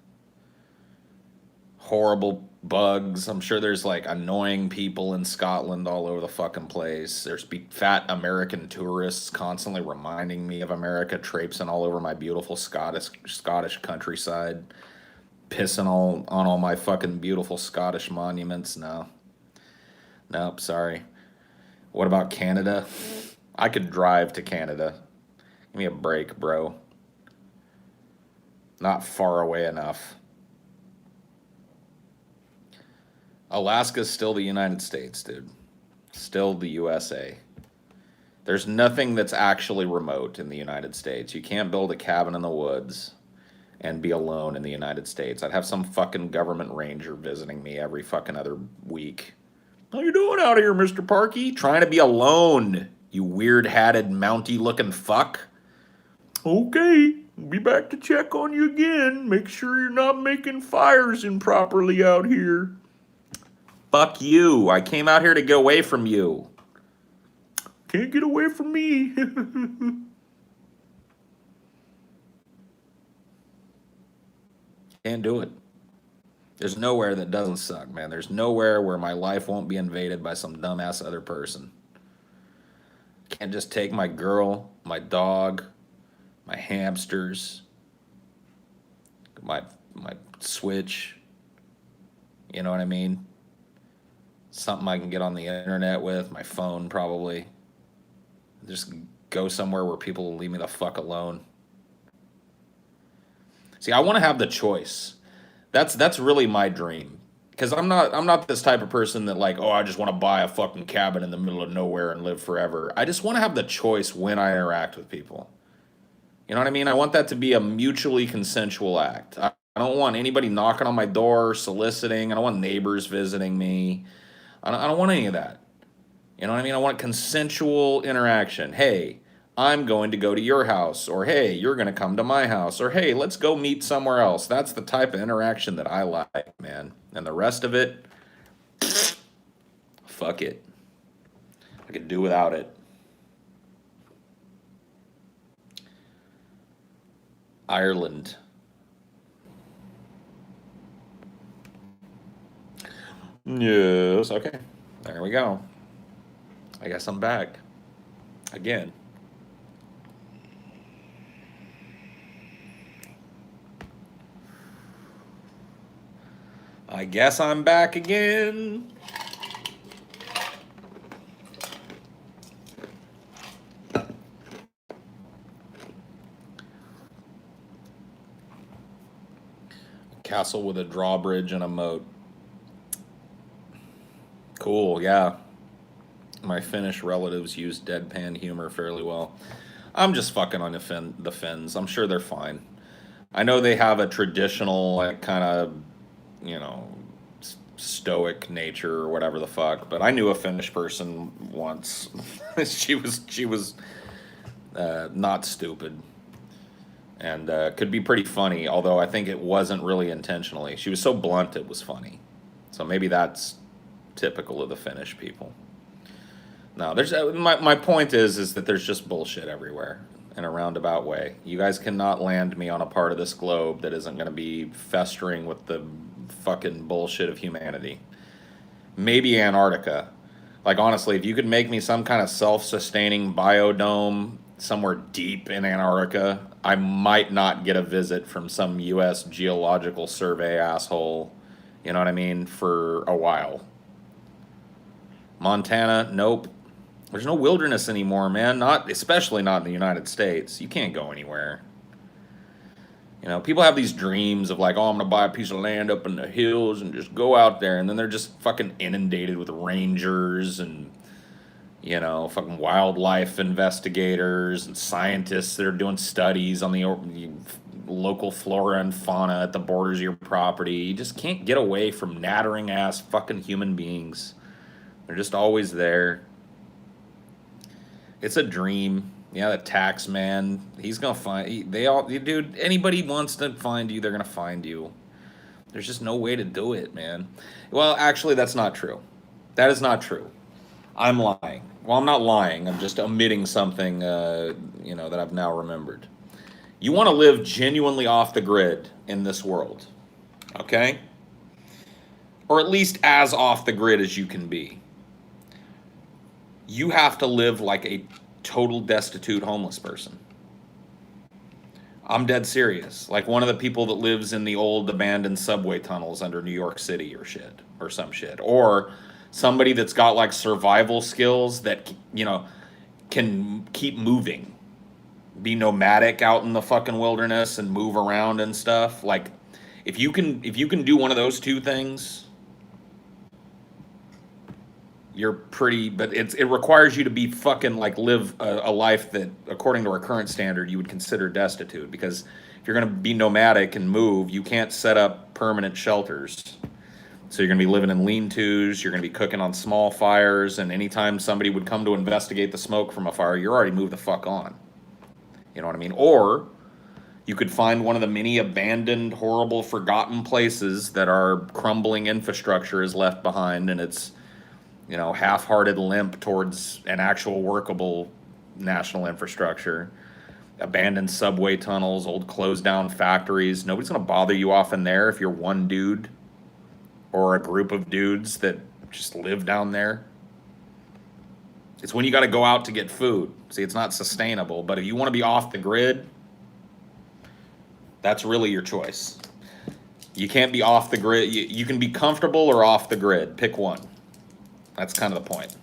Horrible bugs. I'm sure there's like annoying people in Scotland all over the fucking place. There's fat American tourists constantly reminding me of America, traipsing all over my beautiful Scottish countryside, pissing on all my fucking beautiful Scottish monuments. No. Nope, sorry. What about Canada? I could drive to Canada. Give me a break, bro. Not far away enough. Alaska's still the United States, dude. Still the USA. There's nothing that's actually remote in the United States. You can't build a cabin in the woods and be alone in the United States. I'd have some fucking government ranger visiting me every fucking other week. How you doing out here, Mr. Parkey? Trying to be alone, you weird-hatted, mounty-looking fuck. Okay,
Be back to check on you again. Make sure you're not making fires improperly out here.
Fuck you. I came out here to get away from you.
Can't get away from me.
Can't do it. There's nowhere that doesn't suck, man. There's nowhere where my life won't be invaded by some dumbass other person. Can't just take my girl, my dog, my hamsters, my my Switch. You know what I mean? Something I can get on the internet with, my phone probably. Just go somewhere where people will leave me the fuck alone. See, I want to have the choice. That's really my dream. Because I'm not this type of person that like, oh, I just want to buy a fucking cabin in the middle of nowhere and live forever. I just want to have the choice when I interact with people. You know what I mean? I want that to be a mutually consensual act. I don't want anybody knocking on my door, soliciting. I don't want neighbors visiting me. I don't want any of that. You know what I mean? I want consensual interaction. Hey, I'm going to go to your house, or hey, you're going to come to my house, or hey, let's go meet somewhere else. That's the type of interaction that I like, man. And the rest of it, fuck it. I could do without it. Ireland. Yes, okay. There we go. I guess I'm back. Again. I guess I'm back again. Castle with a drawbridge and a moat. Cool, yeah. My Finnish relatives use deadpan humor fairly well. I'm just fucking on the Finns. I'm sure they're fine. I know they have a traditional, like, kind of, you know, stoic nature or whatever the fuck. But I knew a Finnish person once. she was not stupid and could be pretty funny. Although I think it wasn't really intentionally. She was so blunt it was funny. So maybe that's typical of the Finnish people. No, there's my point is that there's just bullshit everywhere in a roundabout way. You guys cannot land me on a part of this globe that isn't going to be festering with the fucking bullshit of humanity. Maybe Antarctica. Like honestly, if you could make me some kind of self-sustaining biodome somewhere deep in Antarctica, I might not get a visit from some US Geological Survey asshole, you know what I mean, for a while. Montana, nope. There's no wilderness anymore, man. Not especially not in the United States. You can't go anywhere. You know, people have these dreams of like, oh, I'm gonna buy a piece of land up in the hills and just go out there, and then they're just fucking inundated with rangers and fucking wildlife investigators and scientists that are doing studies on the local flora and fauna at the borders of your property. You just can't get away from nattering ass fucking human beings. They're just always there. It's a dream. Yeah, the tax man. He's gonna find. They all, dude. Anybody wants to find you, they're gonna find you. There's just no way to do it, man. Well, actually, that's not true. That is not true. I'm lying. Well, I'm not lying. I'm just omitting something, that I've now remembered. You want to live genuinely off the grid in this world, okay? Or at least as off the grid as you can be. You have to live like a total destitute homeless person. I'm dead serious. Like one of the people that lives in the old abandoned subway tunnels under New York City or shit, or some shit. Or somebody that's got like survival skills that, can keep moving, be nomadic out in the fucking wilderness and move around and stuff. Like if you can do one of those two things, you're pretty, but it requires you to be fucking like live a life that according to our current standard you would consider destitute, because if you're going to be nomadic and move, you can't set up permanent shelters. So you're going to be living in lean-tos, you're going to be cooking on small fires, and anytime somebody would come to investigate the smoke from a fire, you're already moved the fuck on. You know what I mean? Or You could find one of the many abandoned, horrible, forgotten places that our crumbling infrastructure is left behind, and it's, half-hearted limp towards an actual workable national infrastructure. Abandoned subway tunnels, old closed down factories. Nobody's gonna bother you off in there if you're one dude or a group of dudes that just live down there. It's when you got to go out to get food. See, it's not sustainable, but if you want to be off the grid, that's really your choice. You can't be off the grid. You can be comfortable or off the grid. Pick one. That's kind of the point.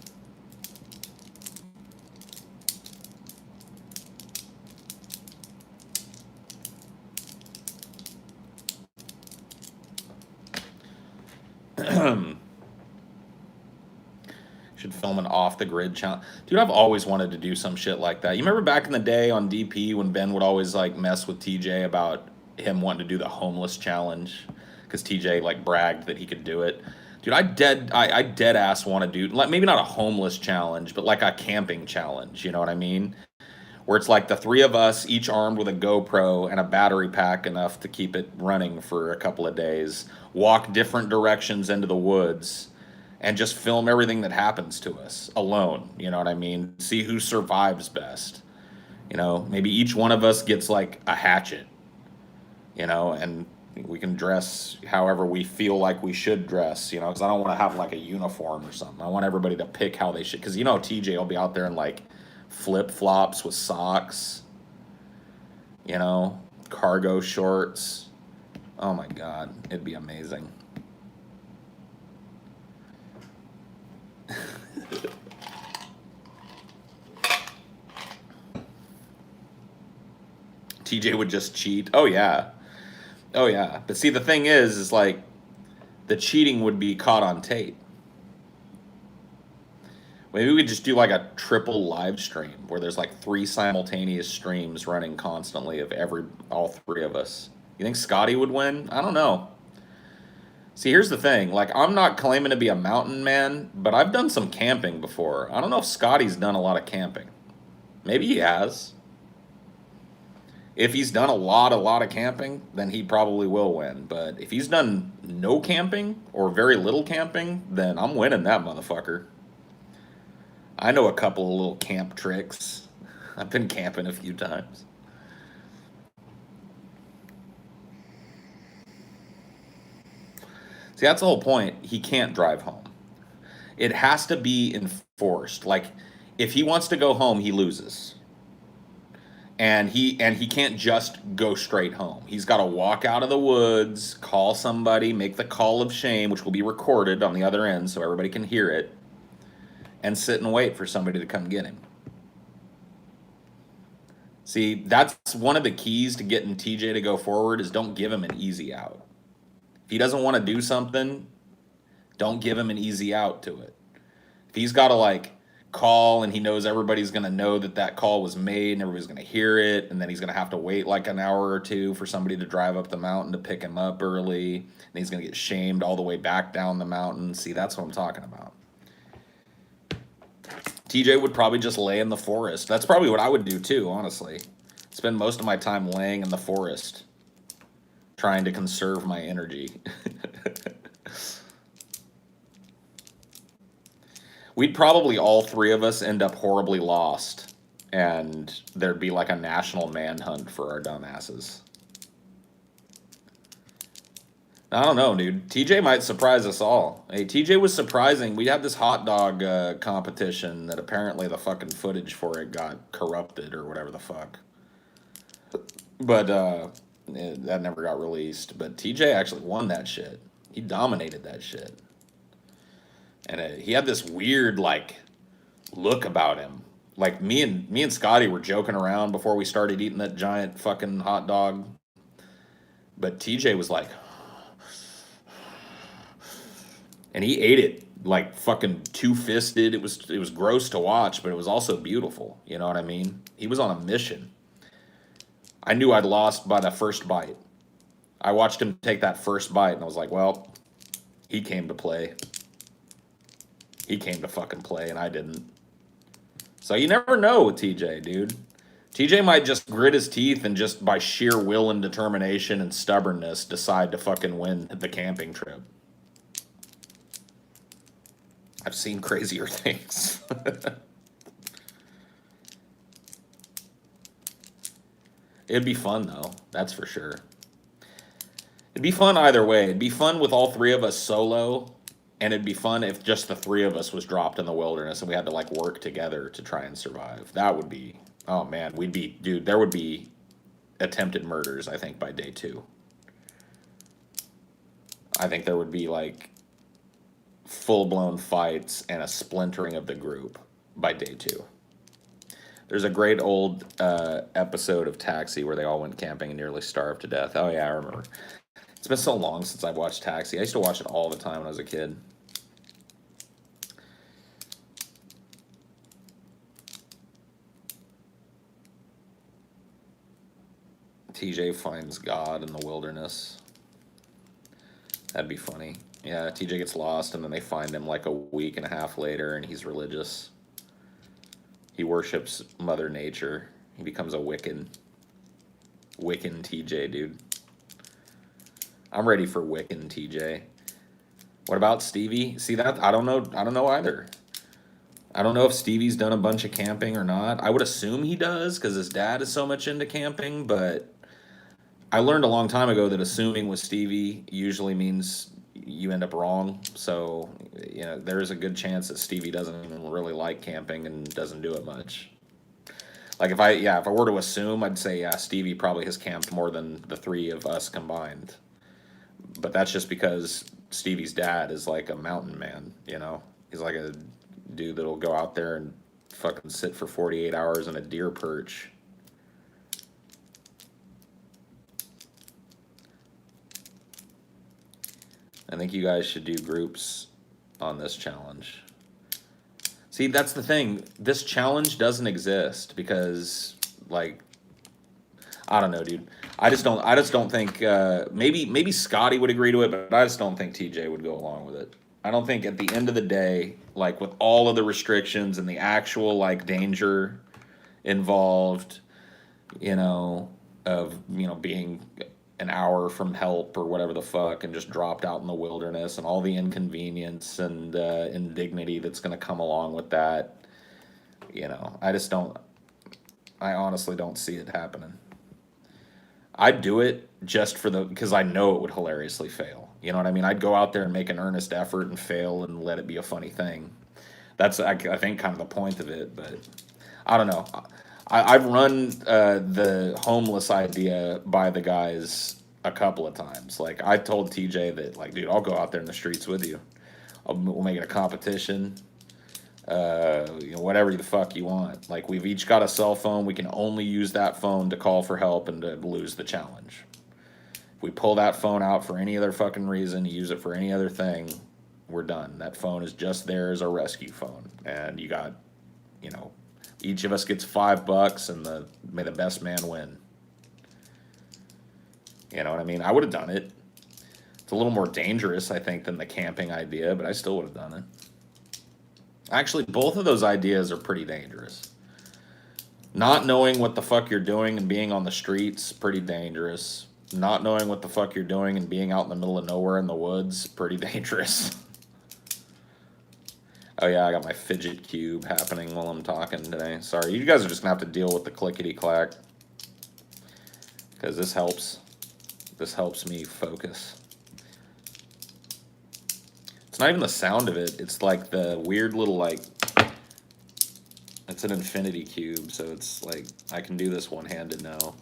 Should film an off the grid challenge. Dude, I've always wanted to do some shit like that. You remember back in the day on DP when Ben would always like mess with TJ about him wanting to do the homeless challenge because TJ like bragged that he could do it. Dude, I dead ass want to do like maybe not a homeless challenge, but like a camping challenge. You know what I mean? Where it's like the three of us, each armed with a GoPro and a battery pack enough to keep it running for a couple of days, walk different directions into the woods, and just film everything that happens to us alone. You know what I mean? See who survives best. Maybe each one of us gets like a hatchet, and we can dress however we feel like we should dress, because I don't want to have like a uniform or something. I want everybody to pick how they should, because TJ will be out there in like flip flops with socks, cargo shorts. Oh my God, it'd be amazing. TJ would just cheat. Oh yeah. Oh yeah. But see, the thing is like the cheating would be caught on tape. Maybe we could just do like a triple live stream where there's like 3 simultaneous streams running constantly of all 3 of us. You think Scotty would win? I don't know. See, here's the thing. Like, I'm not claiming to be a mountain man, but I've done some camping before. I don't know if Scotty's done a lot of camping. Maybe he has. If he's done a lot of camping, then he probably will win. But if he's done no camping or very little camping, then I'm winning that motherfucker. I know a couple of little camp tricks. I've been camping a few times. See, that's the whole point. He can't drive home. It has to be enforced. Like, if he wants to go home, he loses. And he can't just go straight home. He's got to walk out of the woods, call somebody, make the call of shame, which will be recorded on the other end so everybody can hear it, and sit and wait for somebody to come get him. See, that's one of the keys to getting TJ to go forward is don't give him an easy out. If he doesn't want to do something, don't give him an easy out to it. If he's got to like call and he knows everybody's going to know that call was made and everybody's going to hear it, and then he's going to have to wait like an hour or two for somebody to drive up the mountain to pick him up early, and he's going to get shamed all the way back down the mountain. See, that's what I'm talking about. TJ would probably just lay in the forest. That's probably what I would do too, honestly. Spend most of my time laying in the forest, trying to conserve my energy. We'd probably all 3 of us end up horribly lost, and there'd be like a national manhunt for our dumbasses. I don't know, dude. TJ might surprise us all. Hey, TJ was surprising. We had this hot dog competition that apparently the fucking footage for it got corrupted or whatever the fuck. But that never got released. But TJ actually won that shit. He dominated that shit. And he had this weird like look about him. Like me and Scotty were joking around before we started eating that giant fucking hot dog. But TJ was like, and he ate it like fucking 2-fisted. It was gross to watch, but it was also beautiful. You know what I mean? He was on a mission. I knew I'd lost by the first bite. I watched him take that first bite, and I was like, well, he came to play. He came to fucking play, and I didn't. So you never know with TJ, dude. TJ might just grit his teeth and just by sheer will and determination and stubbornness decide to fucking win the camping trip. I've seen crazier things. It'd be fun though, that's for sure. It'd be fun either way. It'd be fun with all three of us solo, and it'd be fun if just the three of us was dropped in the wilderness and we had to like work together to try and survive. That would be, oh man, we'd be, dude, there would be attempted murders, I think, by day 2. I think there would be like full-blown fights and a splintering of the group by day 2. There's a great old episode of Taxi where they all went camping and nearly starved to death. Oh yeah, I remember. It's been so long since I've watched Taxi. I used to watch it all the time when I was a kid. TJ finds God in the wilderness. That'd be funny. Yeah, TJ gets lost and then they find him like a week and a half later and he's religious. He worships Mother Nature. He becomes a Wiccan TJ, dude. I'm ready for Wiccan TJ. What about Stevie? See that? I don't know either. I don't know if Stevie's done a bunch of camping or not. I would assume he does because his dad is so much into camping, but I learned a long time ago that assuming with Stevie usually means you end up wrong. So, you know, there's a good chance that Stevie doesn't even really like camping and doesn't do it much. Like if I were to assume, I'd say, yeah, Stevie probably has camped more than the three of us combined. But that's just because Stevie's dad is like a mountain man, you know? He's like a dude that'll go out there and fucking sit for 48 hours in a deer perch. I think you guys should do groups on this challenge. See, that's the thing. This challenge doesn't exist because, like, I don't know, dude. I just don't think. Maybe Scotty would agree to it, but I just don't think TJ would go along with it. I don't think at the end of the day, like with all of the restrictions and the actual like danger involved, of being an hour from help or whatever the fuck and just dropped out in the wilderness and all the inconvenience and indignity that's going to come along with that. I honestly don't see it happening. I'd do it just because I know it would hilariously fail. You know what I mean? I'd go out there and make an earnest effort and fail and let it be a funny thing. That's, I think, kind of the point of it, but I don't know. I've run the homeless idea by the guys a couple of times. Like, I told TJ that, like, dude, I'll go out there in the streets with you. We'll make it a competition. Whatever the fuck you want. Like, we've each got a cell phone. We can only use that phone to call for help and to lose the challenge. If we pull that phone out for any other fucking reason, use it for any other thing, we're done. That phone is just there as a rescue phone. And you got, each of us gets $5 and may the best man win. You know what I mean? I would have done it. It's a little more dangerous, I think, than the camping idea, but I still would have done it. Actually, both of those ideas are pretty dangerous. Not knowing what the fuck you're doing and being on the streets, pretty dangerous. Not knowing what the fuck you're doing and being out in the middle of nowhere in the woods, pretty dangerous. Oh yeah, I got my fidget cube happening while I'm talking today. Sorry, you guys are just gonna have to deal with the clickety-clack. Because this helps. This helps me focus. It's not even the sound of it. It's like the weird little, like, it's an infinity cube, so it's like, I can do this one-handed now.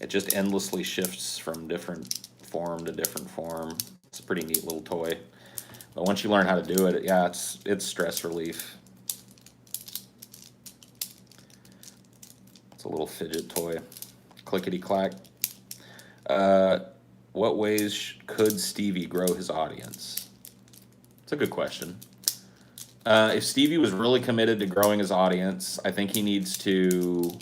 It just endlessly shifts from different form to different form. It's a pretty neat little toy. But once you learn how to do it, yeah, it's stress relief. It's a little fidget toy. Clickety-clack. What ways could Stevie grow his audience? It's a good question. If Stevie was really committed to growing his audience, I think he needs to...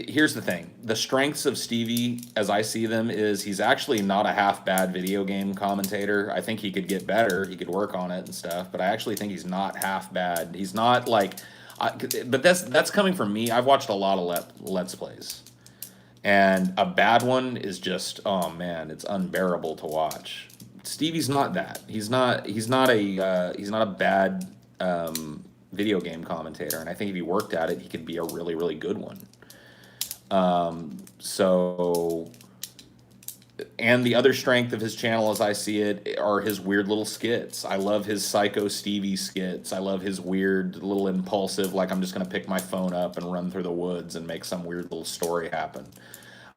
here's the thing. The strengths of Stevie, as I see them, is he's actually not a half-bad video game commentator. I think he could get better. He could work on it and stuff, but I actually think he's not half-bad. He's not like... but that's coming from me. I've watched a lot of Let's Plays. And a bad one is just, oh man, it's unbearable to watch. Stevie's not that. He's not a bad video game commentator, and I think if he worked at it, he could be a really, really good one. So, and the other strength of his channel, as I see it, are his weird little skits. I love his Psycho Stevie skits. I love his weird little impulsive, like I'm just gonna pick my phone up and run through the woods and make some weird little story happen.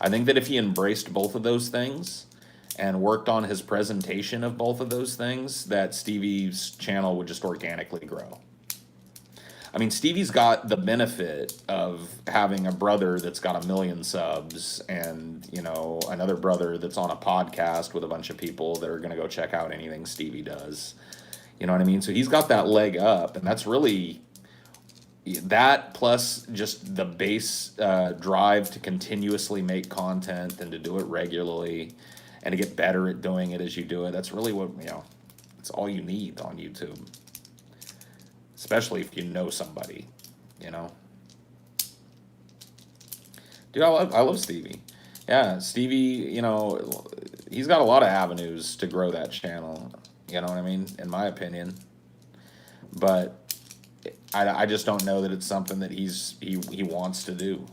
I think that if he embraced both of those things and worked on his presentation of both of those things, that Stevie's channel would just organically grow. I mean, Stevie's got the benefit of having a brother that's got 1 million subs and, you know, another brother that's on a podcast with a bunch of people that are going to go check out anything Stevie does. You know what I mean? So he's got that leg up, and that's really that, plus just the base drive to continuously make content and to do it regularly and to get better at doing it as you do it. That's really what, you know, it's all you need on YouTube. Especially if you know somebody, you know. Dude, I love Stevie. Yeah, Stevie, you know, he's got a lot of avenues to grow that channel, you know what I mean, in my opinion. But I just don't know that it's something that he wants to do,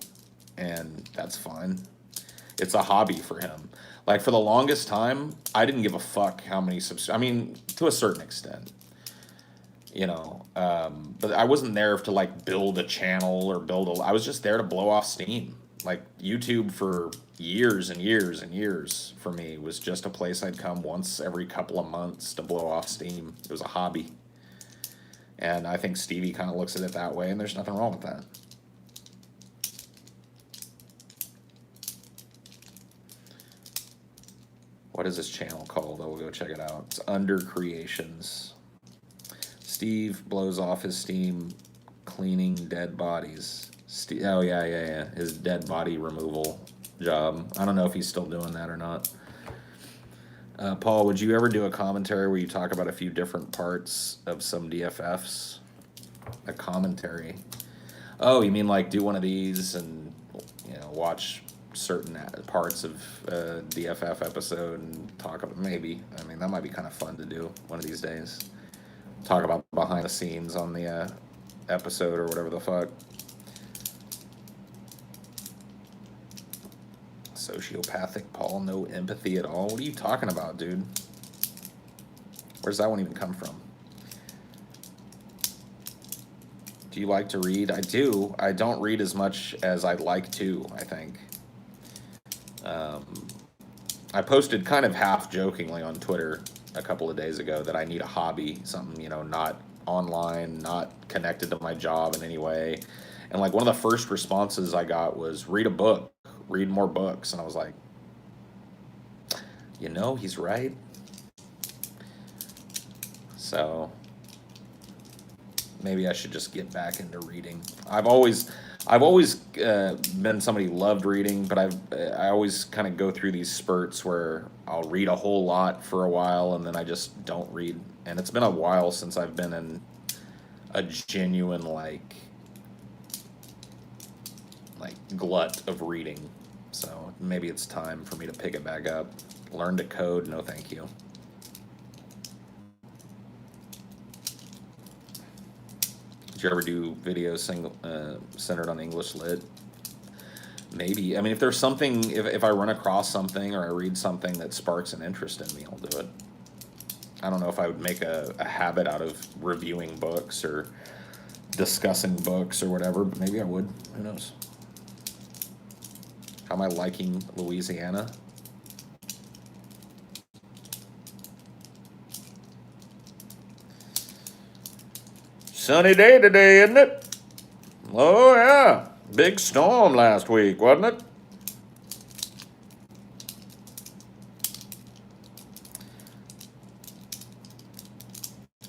and that's fine. It's a hobby for him. Like, for the longest time, I didn't give a fuck how many I mean, to a certain extent. You know, but I wasn't there to like build a channel or I was just there to blow off steam. Like, YouTube for years and years and years for me was just a place I'd come once every couple of months to blow off steam. It was a hobby. And I think Stevie kind of looks at it that way, and there's nothing wrong with that. What is this channel called? Oh, we'll go check it out. It's Under Creations. Steve blows off his steam cleaning dead bodies. Oh, yeah. His dead body removal job. I don't know if he's still doing that or not. Paul, would you ever do a commentary where you talk about a few different parts of some DFFs? A commentary? Oh, you mean like do one of these and, you know, watch certain parts of a DFF episode and talk about, maybe. I mean, that might be kind of fun to do one of these days. Talk about behind the scenes on the episode or whatever the fuck. Sociopathic Paul, no empathy at all. What are you talking about, dude? Where's that one even come from? Do you like to read? I do. I don't read as much as I'd like to, I think. I posted kind of half jokingly on Twitter a couple of days ago that I need a hobby, something, you know, not online, not connected to my job in any way. And like one of the first responses I got was, read a book, read more books. And I was like, you know, he's right. So maybe I should just get back into reading. I've always been somebody who loved reading, but I always kind of go through these spurts where I'll read a whole lot for a while and then I just don't read. And it's been a while since I've been in a genuine like glut of reading. So maybe it's time for me to pick it back up. Learn to code? No, thank you. Did you ever do videos centered on English lit? Maybe. I mean, if there's something, if I run across something or I read something that sparks an interest in me, I'll do it. I don't know if I would make a habit out of reviewing books or discussing books or whatever, but maybe I would. Who knows? How am I liking Louisiana?
Sunny day today, isn't it? Oh, yeah. Big storm last week, wasn't it?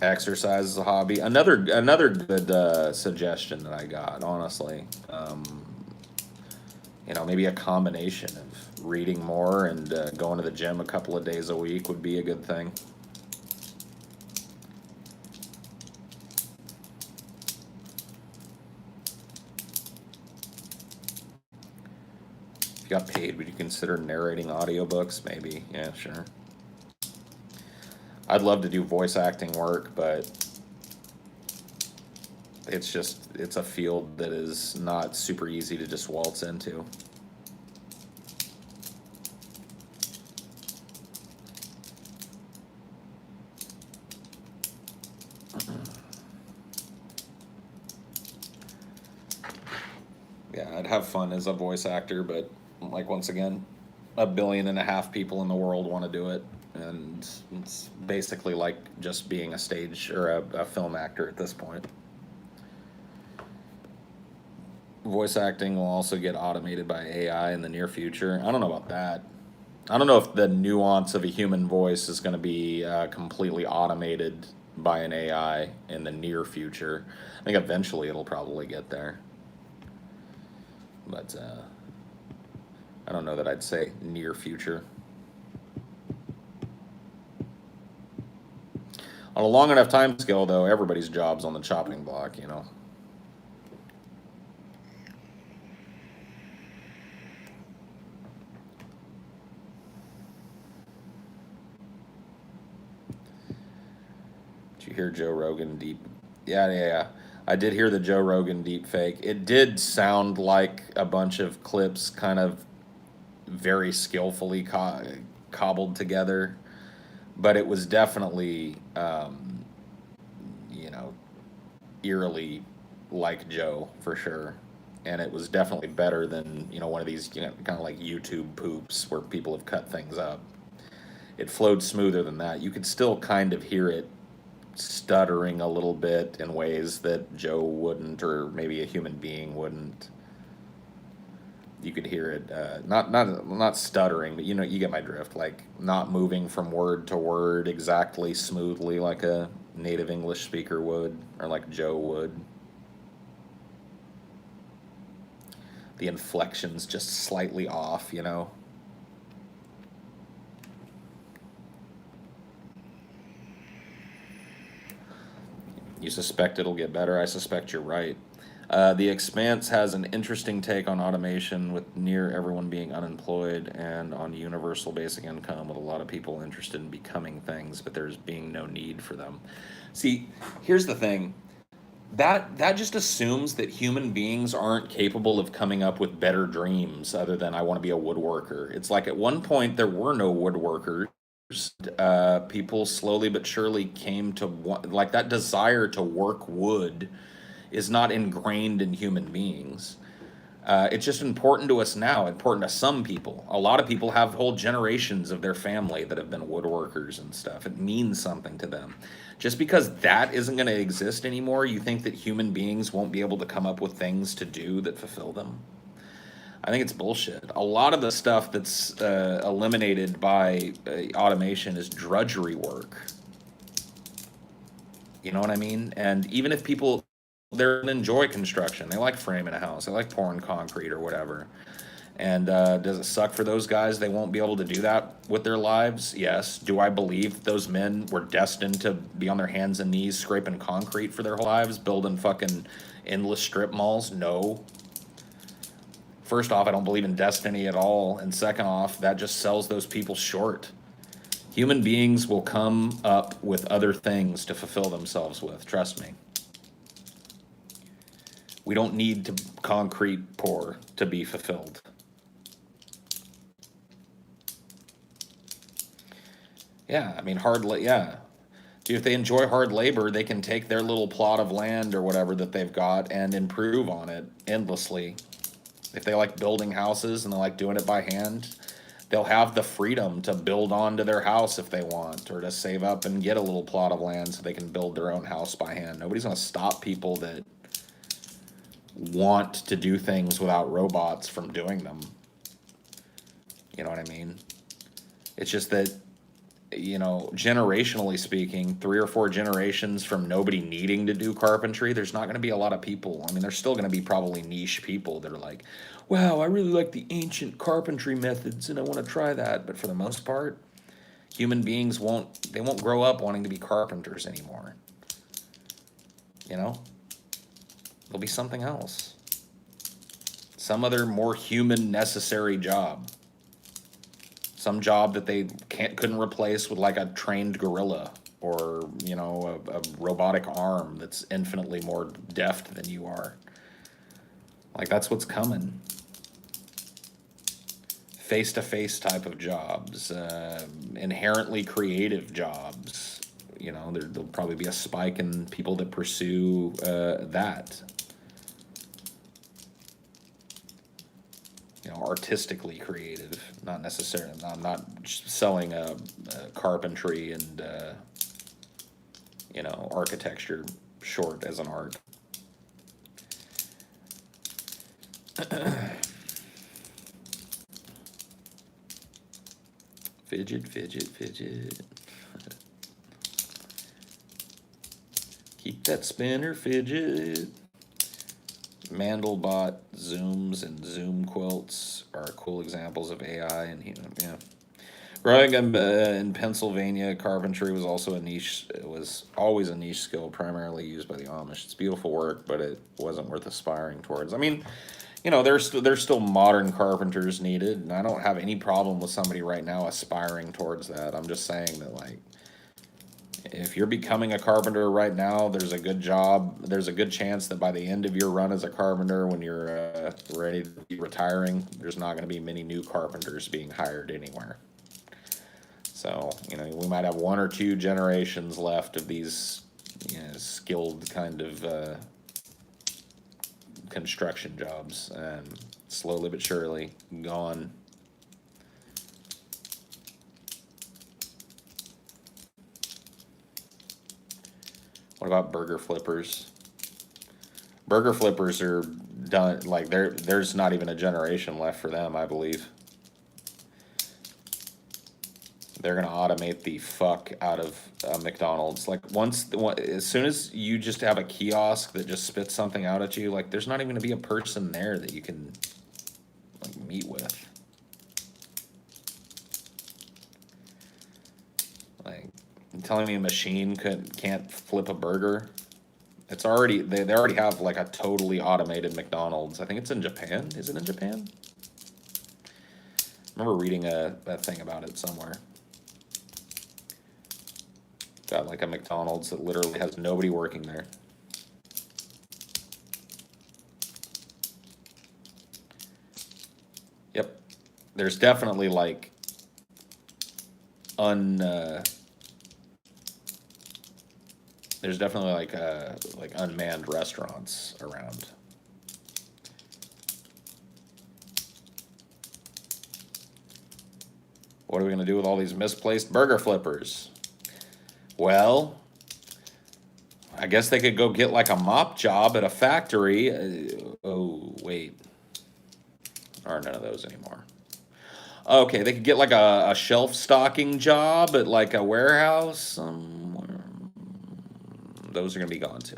Exercise is a hobby. Another good suggestion that I got, honestly. You know, maybe a combination of reading more and going to the gym a couple of days a week would be a good thing. you got paid, would you consider narrating audiobooks? Maybe. Yeah, sure. I'd love to do voice acting work, but it's a field that is not super easy to just waltz into. Yeah, I'd have fun as a voice actor, but like once again, 1.5 billion people in the world want to do it, and it's basically like just being a stage or a film actor at this point. Voice acting will also get automated by AI in the near future. I don't know about that. I don't know if the nuance of a human voice is going to be completely automated by an AI in the near future. I think eventually it'll probably get there. But I don't know that I'd say near future. On a long enough time scale, though, everybody's job's on the chopping block, you know. Did you hear Joe Rogan deep? Yeah. I did hear the Joe Rogan deep fake. It did sound like a bunch of clips kind of very skillfully cobbled together, but it was definitely, you know, eerily like Joe for sure. And it was definitely better than, one of these, kind of like YouTube poops where people have cut things up. It flowed smoother than that. You could still kind of hear it stuttering a little bit in ways that Joe wouldn't, or maybe a human being wouldn't. You could hear it, not stuttering, but you get my drift. Like not moving from word to word exactly smoothly like a native English speaker would, or like Joe would. The inflection's just slightly off, You suspect it'll get better. I suspect you're right. The Expanse has an interesting take on automation with near everyone being unemployed and on universal basic income with a lot of people interested in becoming things, but there's being no need for them. See, here's the thing. That just assumes that human beings aren't capable of coming up with better dreams other than I want to be a woodworker. It's like at one point there were no woodworkers. People slowly but surely came to like that desire to work wood is not ingrained in human beings. It's just important to us now, important to some people. A lot of people have whole generations of their family that have been woodworkers and stuff. It means something to them. Just because that isn't going to exist anymore, you think that human beings won't be able to come up with things to do that fulfill them? I think it's bullshit. A lot of the stuff that's eliminated by automation is drudgery work. You know what I mean? And even if people they enjoy construction, they like framing a house, they like pouring concrete or whatever. And does it suck for those guys? They won't be able to do that with their lives? Yes. Do I believe those men were destined to be on their hands and knees scraping concrete for their whole lives, building fucking endless strip malls? No. First off, I don't believe in destiny at all. And second off, that just sells those people short. Human beings will come up with other things to fulfill themselves with. Trust me. We don't need to concrete pour to be fulfilled. Yeah, I mean, yeah. Dude, if they enjoy hard labor, they can take their little plot of land or whatever that they've got and improve on it endlessly. If they like building houses and they like doing it by hand, they'll have the freedom to build onto their house if they want, or to save up and get a little plot of land so they can build their own house by hand. Nobody's going to stop people that want to do things without robots from doing them. You know what I mean? It's just that, generationally speaking, 3 or 4 generations from nobody needing to do carpentry, there's not going to be a lot of people. I mean, there's still going to be probably niche people that are like, wow, I really like the ancient carpentry methods and I want to try that. But for the most part, human beings won't grow up wanting to be carpenters anymore. There'll be something else. some other more human necessary job. Some job that they couldn't replace with like a trained gorilla or, you know, a robotic arm that's infinitely more deft than you are. Like, that's what's coming. Face-to-face type of jobs, inherently creative jobs. You know, there'll probably be a spike in people that pursue that. You know, artistically creative, not necessarily. I'm not selling carpentry and you know, architecture short as an art. Fidget, fidget, fidget. Keep that spinner, fidget. Mandelbot zooms and zoom quilts are cool examples of AI and yeah. Growing up in Pennsylvania, carpentry was also a niche. It was always a niche skill, primarily used by the Amish. It's beautiful work, but it wasn't worth aspiring towards. I mean, you know, there's still modern carpenters needed, and I don't have any problem with somebody right now aspiring towards that. I'm just saying that, like, if you're becoming a carpenter right now, there's a good chance that by the end of your run as a carpenter, when you're ready to be retiring, there's not going to be many new carpenters being hired anywhere. So, you know, we might have one or two generations left of these, you know, skilled kind of construction jobs, and slowly but surely gone. What about burger flippers? Burger flippers are done, like, there's not even a generation left for them, I believe. They're gonna automate the fuck out of McDonald's. Like, as soon as you just have a kiosk that just spits something out at you, like, there's not even gonna be a person there that you can, like, meet with. Like, you're telling me a machine can't flip a burger? It's already they already have like a totally automated McDonald's. I think it's in Japan. Is it in Japan? I remember reading a thing about it somewhere. Got like a McDonald's that literally has nobody working there. Yep. There's definitely like there's definitely like unmanned restaurants around. What are we gonna do with all these misplaced burger flippers? Well, I guess they could go get like a mop job at a factory. Oh, wait. There are none of those anymore. Okay, they could get like a shelf stocking job at like a warehouse somewhere. Those are going to be gone too.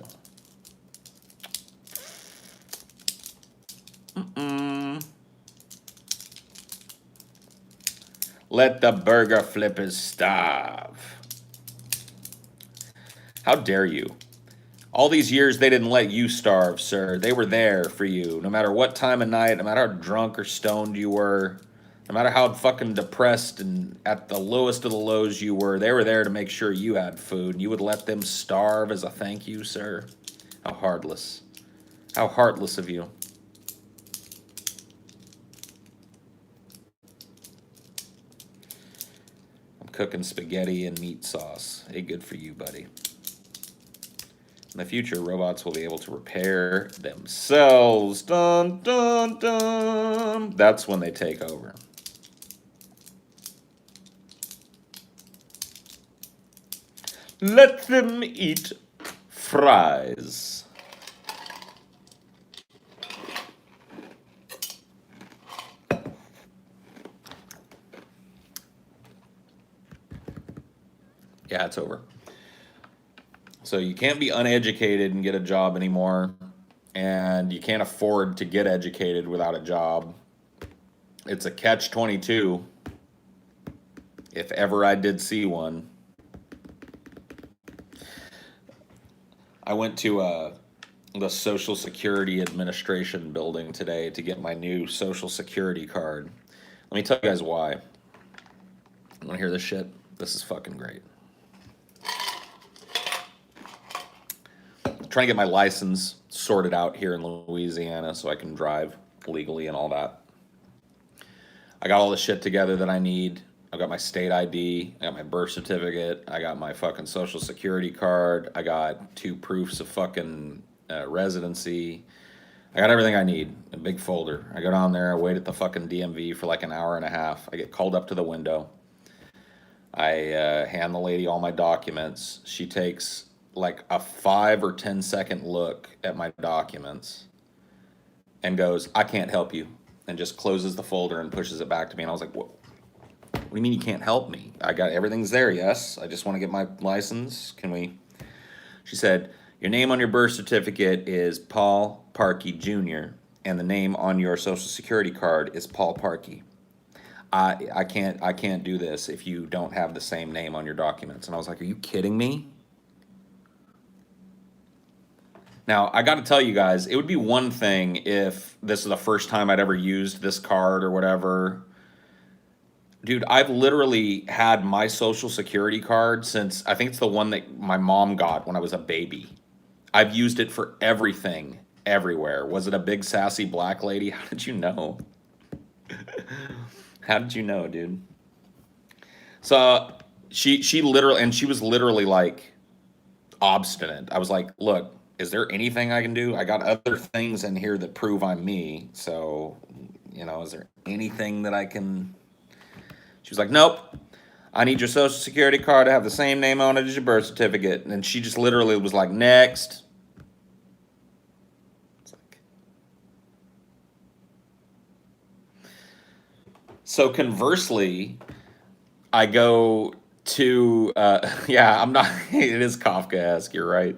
Let the burger flippers starve. How dare you? All these years, they didn't let you starve, sir. They were there for you, no matter what time of night, no matter how drunk or stoned you were, no matter how fucking depressed and at the lowest of the lows you were. They were there to make sure you had food, and you would let them starve as a thank you, sir? How heartless. How heartless of you. I'm cooking spaghetti and meat sauce. Hey, good for you, buddy. In the future, robots will be able to repair themselves. Dun, dun, dun. That's when they take over. Let them eat fries. Yeah, it's over. So you can't be uneducated and get a job anymore, and you can't afford to get educated without a job. It's a catch-22, if ever I did see one. I went to the Social Security Administration building today to get my new Social Security card. Let me tell you guys why. You want to hear this shit? This is fucking great. I'm trying to get my license sorted out here in Louisiana so I can drive legally and all that. I got all the shit together that I need. I got my state ID, I got my birth certificate, I got my fucking social security card, I got 2 proofs of fucking residency. I got everything I need, a big folder. I go down there, I wait at the fucking DMV for like an hour and a half. I get called up to the window. I hand the lady all my documents. She takes like a 5 or 10 second look at my documents and goes, "I can't help you," and just closes the folder and pushes it back to me. And I was like, what do you mean you can't help me? I got everything's there, yes. I just want to get my license. Can we? She said, "Your name on your birth certificate is Paul Parkey Jr., and the name on your social security card is Paul Parkey. I can't do this if you don't have the same name on your documents." And I was like, "Are you kidding me?" Now, I got to tell you guys, it would be one thing if this is the first time I'd ever used this card or whatever. Dude, I've literally had my social security card since, I think it's the one that my mom got when I was a baby. I've used it for everything, everywhere. Was it a big sassy black lady? How did you know? How did you know, dude? So she literally, and she was literally like obstinate. I was like, "Look, is there anything I can do? I got other things in here that prove I'm me. So, is there anything that I can?" She was like, "Nope. I need your social security card to have the same name on it as your birth certificate." And she just literally was like, "Next." It's like, so conversely, I go to, yeah, I'm not, it is Kafkaesque, you're right.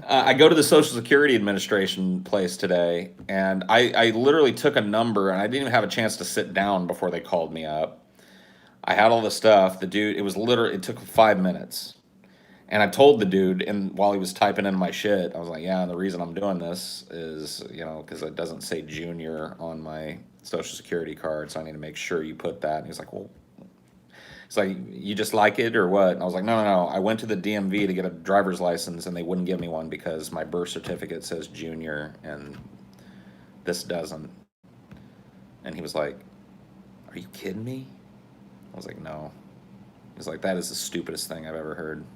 I go to the Social Security Administration place today, and I literally took a number, and I didn't even have a chance to sit down before they called me up. I had all the stuff. The dude, it took 5 minutes. And I told the dude, and while he was typing in my shit, I was like, "Yeah, and the reason I'm doing this is, because it doesn't say junior on my Social Security card, so I need to make sure you put that." And he's like, "Well," it's like, "You just like it or what?" And I was like, "No, no, no. I went to the DMV to get a driver's license, and they wouldn't give me one because my birth certificate says junior, and this doesn't." And he was like, "Are you kidding me?" I was like, "No." He's like, "That is the stupidest thing I've ever heard."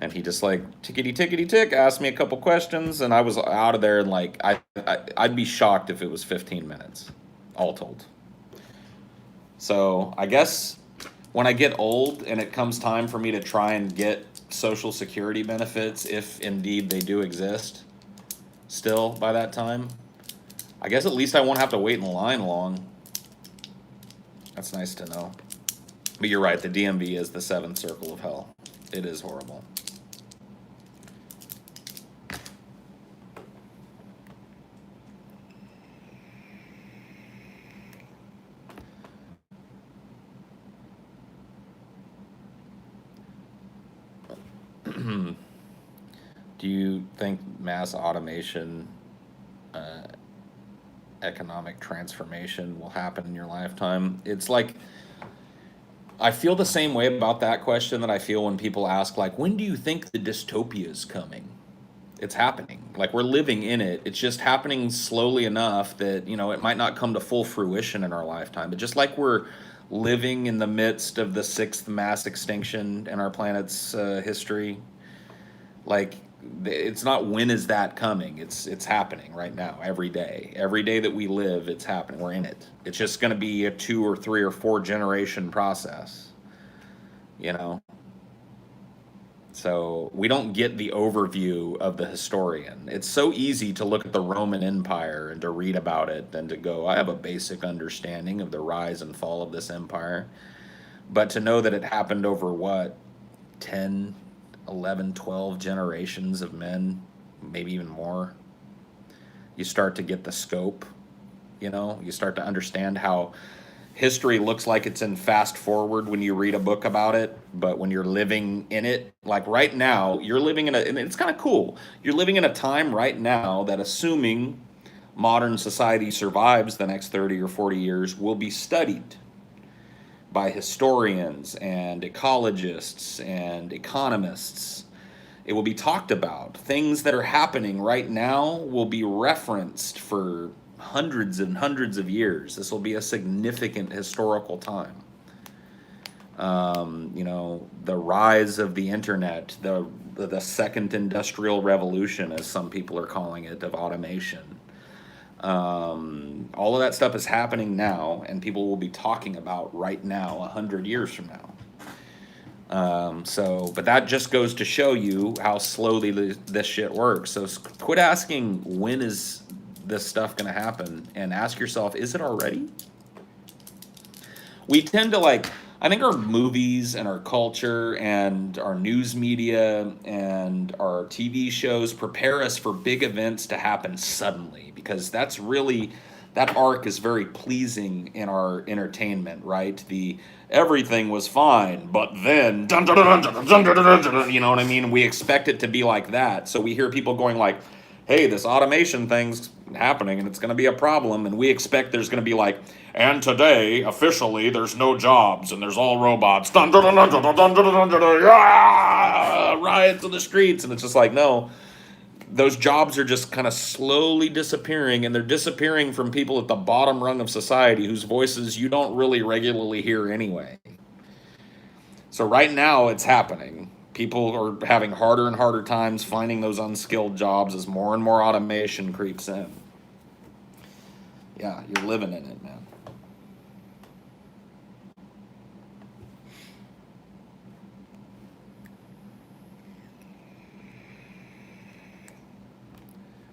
And he just like tickety tickety tick asked me a couple questions, and I was out of there. And like I'd be shocked if it was 15 minutes, all told. So I guess when I get old and it comes time for me to try and get Social Security benefits, if indeed they do exist, still by that time, I guess at least I won't have to wait in line long. That's nice to know. But you're right, the DMV is the 7th circle of hell. It is horrible. Do you think mass automation, economic transformation will happen in your lifetime? It's like, I feel the same way about that question that I feel when people ask, like, when do you think the dystopia is coming? It's happening. Like, we're living in it. It's just happening slowly enough that, it might not come to full fruition in our lifetime. But just like we're living in the midst of the 6th mass extinction in our planet's history, like, it's not when is that coming. It's happening right now, every day that we live. It's happening. We're in it. It's just going to be a 2 or 3 or 4 generation process, so we don't get the overview of the historian. It's so easy to look at the Roman Empire and to read about it than to go, "I have a basic understanding of the rise and fall of this empire." But to know that it happened over what, 10, 11, 12 generations of men, maybe even more, you start to get the scope, you start to understand how history looks like it's in fast forward when you read a book about it, but when you're living in it, like right now, you're living in a, and it's kind of cool. You're living in a time right now that, assuming modern society survives the next 30 or 40 years, will be studied by historians and ecologists and economists. It will be talked about. Things that are happening right now will be referenced for hundreds and hundreds of years. This will be a significant historical time. You know, the rise of the internet, the second industrial revolution, as some people are calling it, of automation. All of that stuff is happening now, and people will be talking about right now, 100 years from now. But that just goes to show you how slowly this shit works. So quit asking, when is this stuff going to happen? And ask yourself, is it already? We tend to I think our movies and our culture and our news media and our TV shows prepare us for big events to happen suddenly, because that's really, that arc is very pleasing in our entertainment, right? The everything was fine, but then, dun, dun, dun, dun, dun, dun, dun, dun, dun, dun, you know what I mean? We expect it to be like that. So we hear people going like, hey, this automation thing's happening and it's going to be a problem. And we expect there's going to be like, and today, officially, there's no jobs and there's all robots. Dun, dun, dun, dun, dun, dun, dun, dun, dun, dun, ah, riots in the streets. And it's just like, no, those jobs are just kind of slowly disappearing, and they're disappearing from people at the bottom rung of society whose voices you don't really regularly hear anyway. So right now it's happening. People are having harder and harder times finding those unskilled jobs as more and more automation creeps in. Yeah, you're living in it, man.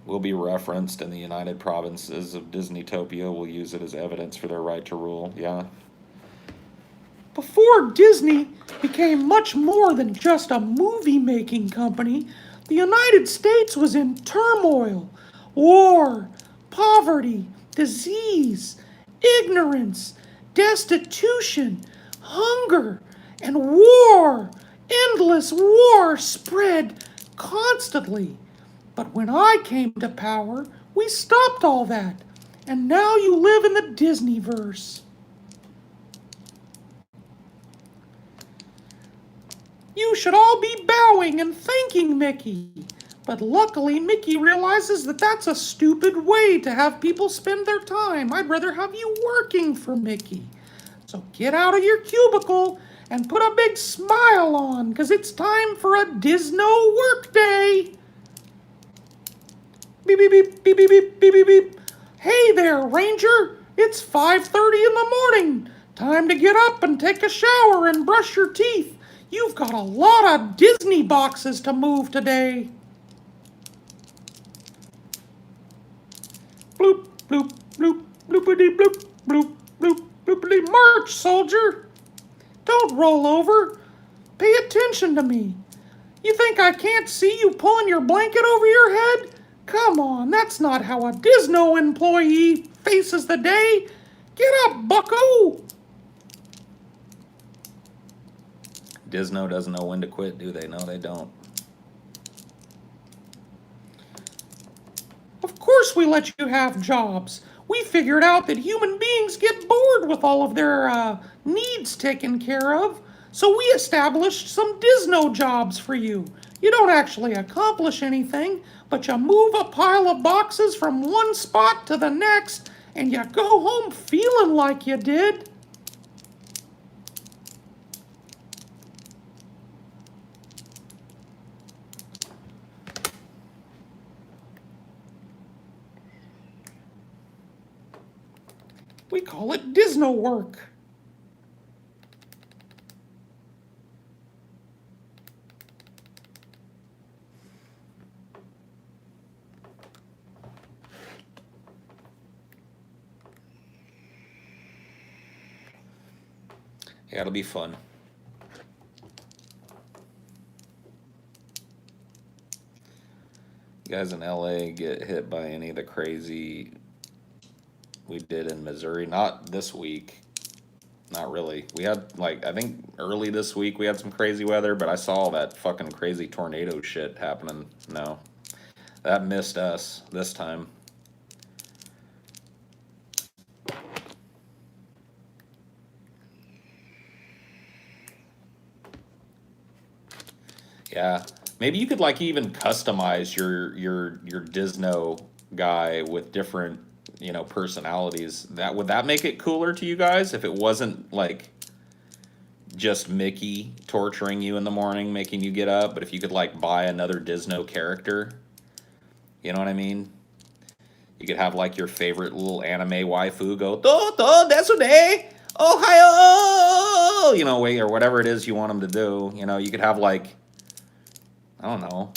Will be referenced in the United Provinces of Disneytopia. Will use it as evidence for their right to rule. Yeah.
Before Disney became much more than just a movie making company, the United States was in turmoil. War, poverty, disease, ignorance, destitution, hunger, and war. Endless war spread constantly. But when I came to power, we stopped all that. And now you live in the Disneyverse. You should all be bowing and thanking Mickey. But luckily, Mickey realizes that that's a stupid way to have people spend their time. I'd rather have you working for Mickey. So get out of your cubicle and put a big smile on, because it's time for a Disno workday. Beep, beep, beep, beep, beep, beep, beep, beep, beep. Hey there, Ranger. It's 5:30 in the morning. Time to get up and take a shower and brush your teeth. You've got a lot of Disney boxes to move today. Bloop, bloop, bloop, bloopity bloop, bloop, bloop, bloopity. March, soldier. Don't roll over. Pay attention to me. You think I can't see you pulling your blanket over your head? Come on, that's not how a Disno employee faces the day. Get up, bucko.
Disno doesn't know when to quit, do they? No, they don't.
Of course we let you have jobs. We figured out that human beings get bored with all of their needs taken care of, so we established some Disno jobs for you. You don't actually accomplish anything, but you move a pile of boxes from one spot to the next, and you go home feeling like you did. We call it Disno work.
Yeah, it'll be fun. You guys in LA get hit by any of the crazy we did in Missouri? Not this week. Not really. We had, like, I think early this week we had some crazy weather, but I saw all that fucking crazy tornado shit happening. No, that missed us this time. Yeah, maybe you could like even customize your Disno guy with different, you know, personalities. That would that make it cooler to you guys if it wasn't like just Mickey torturing you in the morning, making you get up, but if you could like buy another Disno character, you know what I mean? You could have like your favorite little anime waifu go, "Toto desune, Ohio," you know, or whatever it is you want them to do. You know, you could have like, I don't know,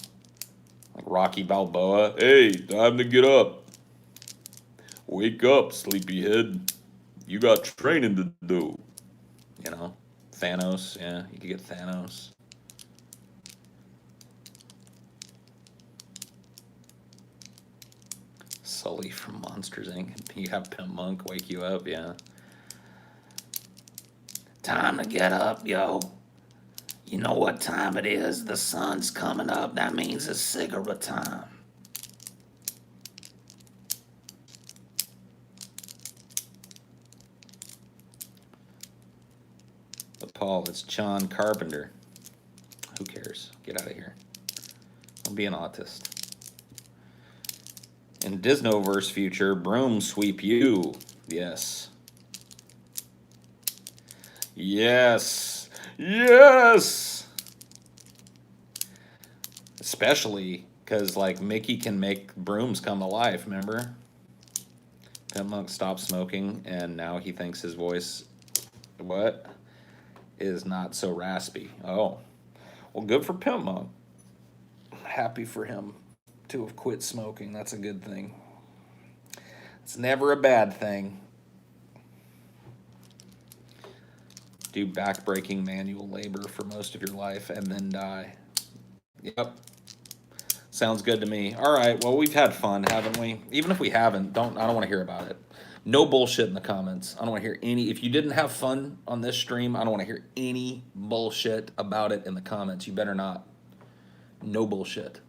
like Rocky Balboa. Hey, time to get up. Wake up, sleepyhead. You got training to do. You know, Thanos. Yeah, you could get Thanos. Sully from Monsters Inc. You have Pimp Monk wake you up. Yeah. Time to get up, yo. You know what time it is? The sun's coming up. That means it's cigarette time. But Paul, it's John Carpenter. Who cares? Get out of here. Don't be an autist. In Disnoverse future, broom sweep you. Yes. Yes. Yes. Especially because, like, Mickey can make brooms come alive, remember? Pimp Monk stopped smoking, and now he thinks his voice, what? Is not so raspy. Oh. Well, good for Pimp Monk. Happy for him to have quit smoking. That's a good thing. It's never a bad thing. Do back-breaking manual labor for most of your life and then die. Yep. Sounds good to me. All right. Well, we've had fun, haven't we? Even if we haven't, I don't want to hear about it. No bullshit in the comments. I don't want to hear any. If you didn't have fun on this stream, I don't want to hear any bullshit about it in the comments. You better not. No bullshit.